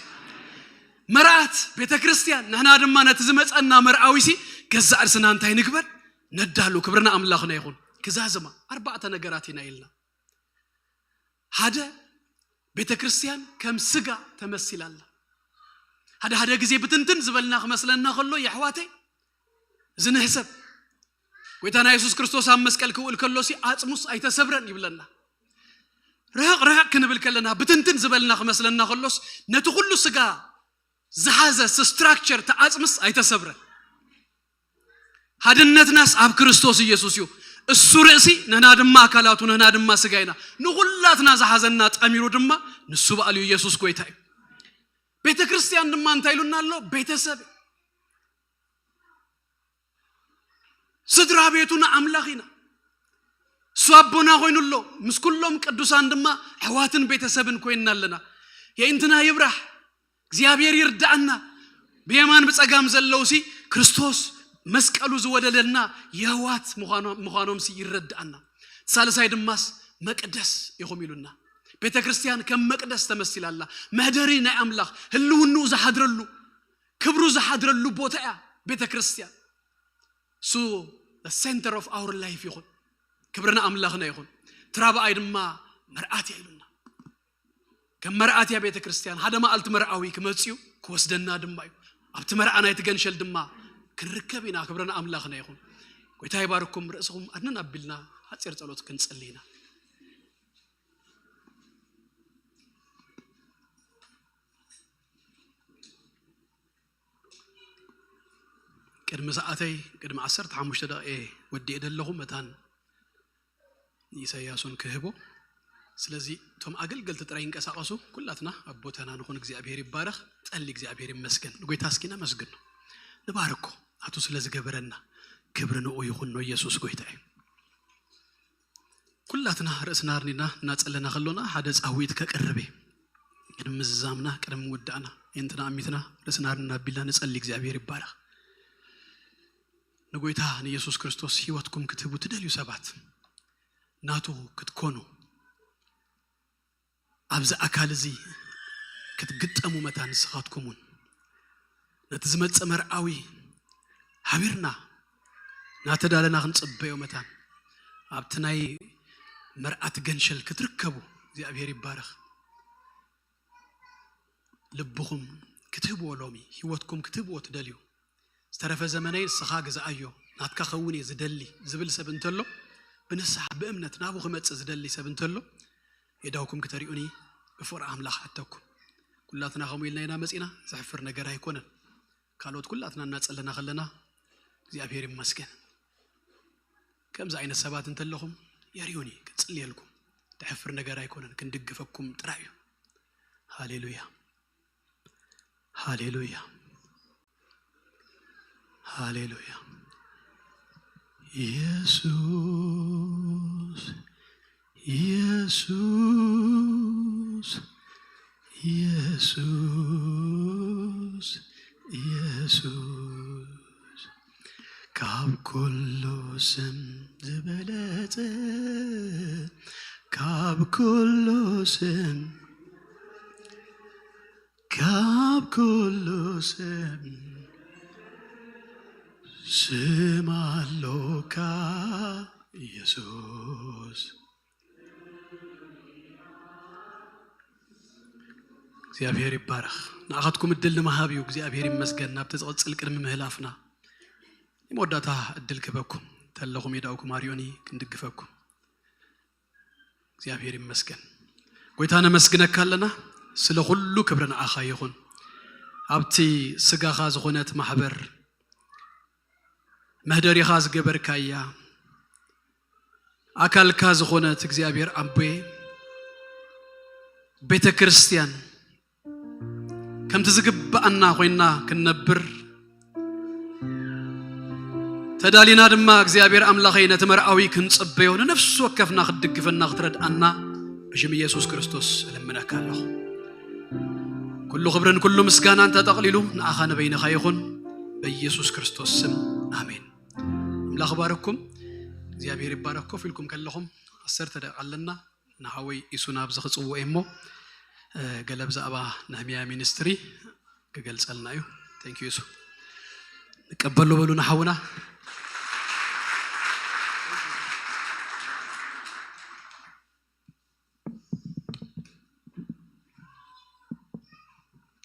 መርዓት ቤተ ክርስቲያን ንሕና ድማ ነቲ ዝመጸና መርዓዊሲ ገዛእ ርስና እንታይ ንግበር ነዳሉ ክብርና ኣምላኽና ይኹን ክዛዝማ ኣርባዕተ ነገራት ኢና ኢልና ሓደ ቤተ ክርስቲያን ከም ስጋ ተመሲላላ ሓደ ግዜ ብትንትን ዝበልና ክመስለና ከሎ ይሕዋተይ ዝንህሰብ ጎይታና ኢየሱስ ክርስቶስ ኣብ መስቀል ክውል ከሎሲ ኣጽሙስ ኣይተሰብረን ይብለና ረቕ ክንብል ከለና ብትንትን ዝበልና ክመስለና ከሎስ ነቲ ኩሉ ስጋ ዝሓዘ ስትራክቸር ተኣጽምስ ኣይተሰብረን ሓድነትናስ ኣብ ክርስቶስ ኢየሱስ እዩ እሱ ርእሲ ነና ድማ አካላቱ ነና ድማ ስጋይና ንኹላትና ዝሓዘና ጠሚሩ ድማ ንሱ በዓል ኢየሱስ ጎይታ እዩ ቤተ ክርስቲያን ድማ እንታይ ኢሉና ኣሎ ቤተሰብ ስድራ ቤቱና አምላኺና ሷቦና ኮይኑሎ ምስ ኩሎም ቅዱሳን ድማ ሕዋትን ቤተሰብን ኮይንና ኣለና የእንትና ይብራህ እግዚአብሔር ይርዳአና በየማን በጸጋም ዘለውሲ ክርስቶስ መስቀሉ ዝወደለና የህዋት መኻኖምሲ ይረዳአና ሳልሳይ ድማስ መቅደስ ይኹም ይሉና ቤተ ክርስቲያን ከም መቅደስ ተመስላላ ማህደሪ ናይ አምላኽ ህልውኑ ዝሓድረሉ ክብሩ ዝሓድረሉ ቦታያ ቤተ ክርስቲያን ሱ the center of our life ይኹን ክብርና አምላኽና ይኹን ትራባይ ድማ መርዓት ይሉና ከም መርዓት ያ ቤተ ክርስቲያን ሓደ ማልት መርዓዊ ክመጽዩ ክወስደና ድማ እዩ ኣብቲ መርዓና ይትገንሸል ድማ ክንርከብና ክብርና አምላኽና ይኹን ጎይታ ይባርኩም ርእስኩም አድነን አብልና አጽር ጸሎት ክንጸልይና ቅድመ ሰዓተይ ቅድመ 15 ደቂቃ ወዲእ ደለኹም መታን ኢሳያሱን ክህቦ ስለዚህ ቶም አገልግል ተጥራይ እንቀሳቀሱ ኩላትና አቦታና ንኹን እግዚአብሔር ይባረክ ጸልይ እግዚአብሔር ይመስገን ጎይታ እስኪና መስገን ነው ንባርኩ አቱ ስለዚህ ገበረና ክብር ነው ይሁን ነው ኢየሱስ ጎይታ ኩላትና ርእስናርኒና እናጸለና ከሎና ሓደ ጻዊት ከቀርበ ቅድም ዝዛምና ቅድም ወዳና እንትና አሚትና ርእስናርና ቢላ ነጸልይ እግዚአብሔር ይባረክ ንጎይታ ኢየሱስ ክርስቶስ ህይወትኩም ክትቡ ትደልዩ ሰባት ናቱ ክትኮኑ ኣብዛ አካል እዚ ክትግጠሙ መታን ስኻትኩሙን ነቲ ዝመጽ መርዓዊ ሓቢርና ናተዳለና ክንጽበዮ መታን ኣብቲ ናይ መርዓት ገንሸል ክትርከቡ እግዚአብሔር ይባረክ ልብኹም ክትህብዎ ሎሚ ህይወትኩም ክትህብዎ ትደልዩ ዝተረፈ ዘመነይ ስኻ ገዛአዮ ናትካ ኸውን ዝደሊ ዝብል ሰብ እንተሎ ብንስሐ በእምነት ናቡ ክመጽ ዝደሊ ሰብ እንተሎ የዳውኩም ክትሪኡኒ በፍቅር አምላኽ አተኩም ኩላትና ኸሙይልና ኢና መጽና ዘሕፍር ነገር አይኮነን ካልኦት ኩላትና እናጸለና ከለና እግዚአብሔር ይመስገን ከምዛ አይነት ሰባት እንተለኹም የሪዩኒ ክጽልየልኩም ዘሕፍር ነገር አይኮነን ክንድግፈኩም ጥራዩ ሃሌሉያ ሃሌሉያ ሃሌሉያ ኢየሱስ ኢየሱስ ኢየሱስ ኢየሱስ ካብ ኩሉ ስም ዝበለጸ ካብ ኩሉ ስም ስም አለካ ኢየሱስ እግዚአብሔር ይባረክ ናአኻትኩም እድል ለማሃቢው እግዚአብሔር ይመስገን ናብ ተጽጽል ቅድም ምህላፍና ይሞዳታ እድል ከበኩም ተለኹም ይዳውኩም አሪዮኒ ክንድግፈኩም እግዚአብሔር ይመስገን ጎይታና መስግነካለና ስለ ሁሉ ክብርና አኻ ይኹን ኣብቲ ስጋኻ ዝኾነት ማህበር መህደሪኻ ዝገበርካያ አካልካ ዝኾነት እግዚአብሔር አምቦዬ ቤተ ክርስቲያን ከምቲ ዝግባአና ኮይና ክንነብር تدالينا دما እግዚአብሔር አምላኸይነ ተመርአዊ ክንጽበየው ነፍስ ወከፍና ክድግፈና ክትረዳና በሽም ኢየሱስ ክርስቶስ ለምነካለሁ كل خبرن كل مسكانا أنت تقليلو نأخذ بين خيخون بيسوع كريستوس سم آمين لا خبركم زيابير باركوا فيكم كلهم أسرت علنا نحوي يسونا بزخص وإمو قلب زعبا نهميا مينستري قال سألنا يو thank you يسوع نقبلوا بلو نحونا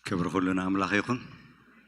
كبر كلنا أملاك يكون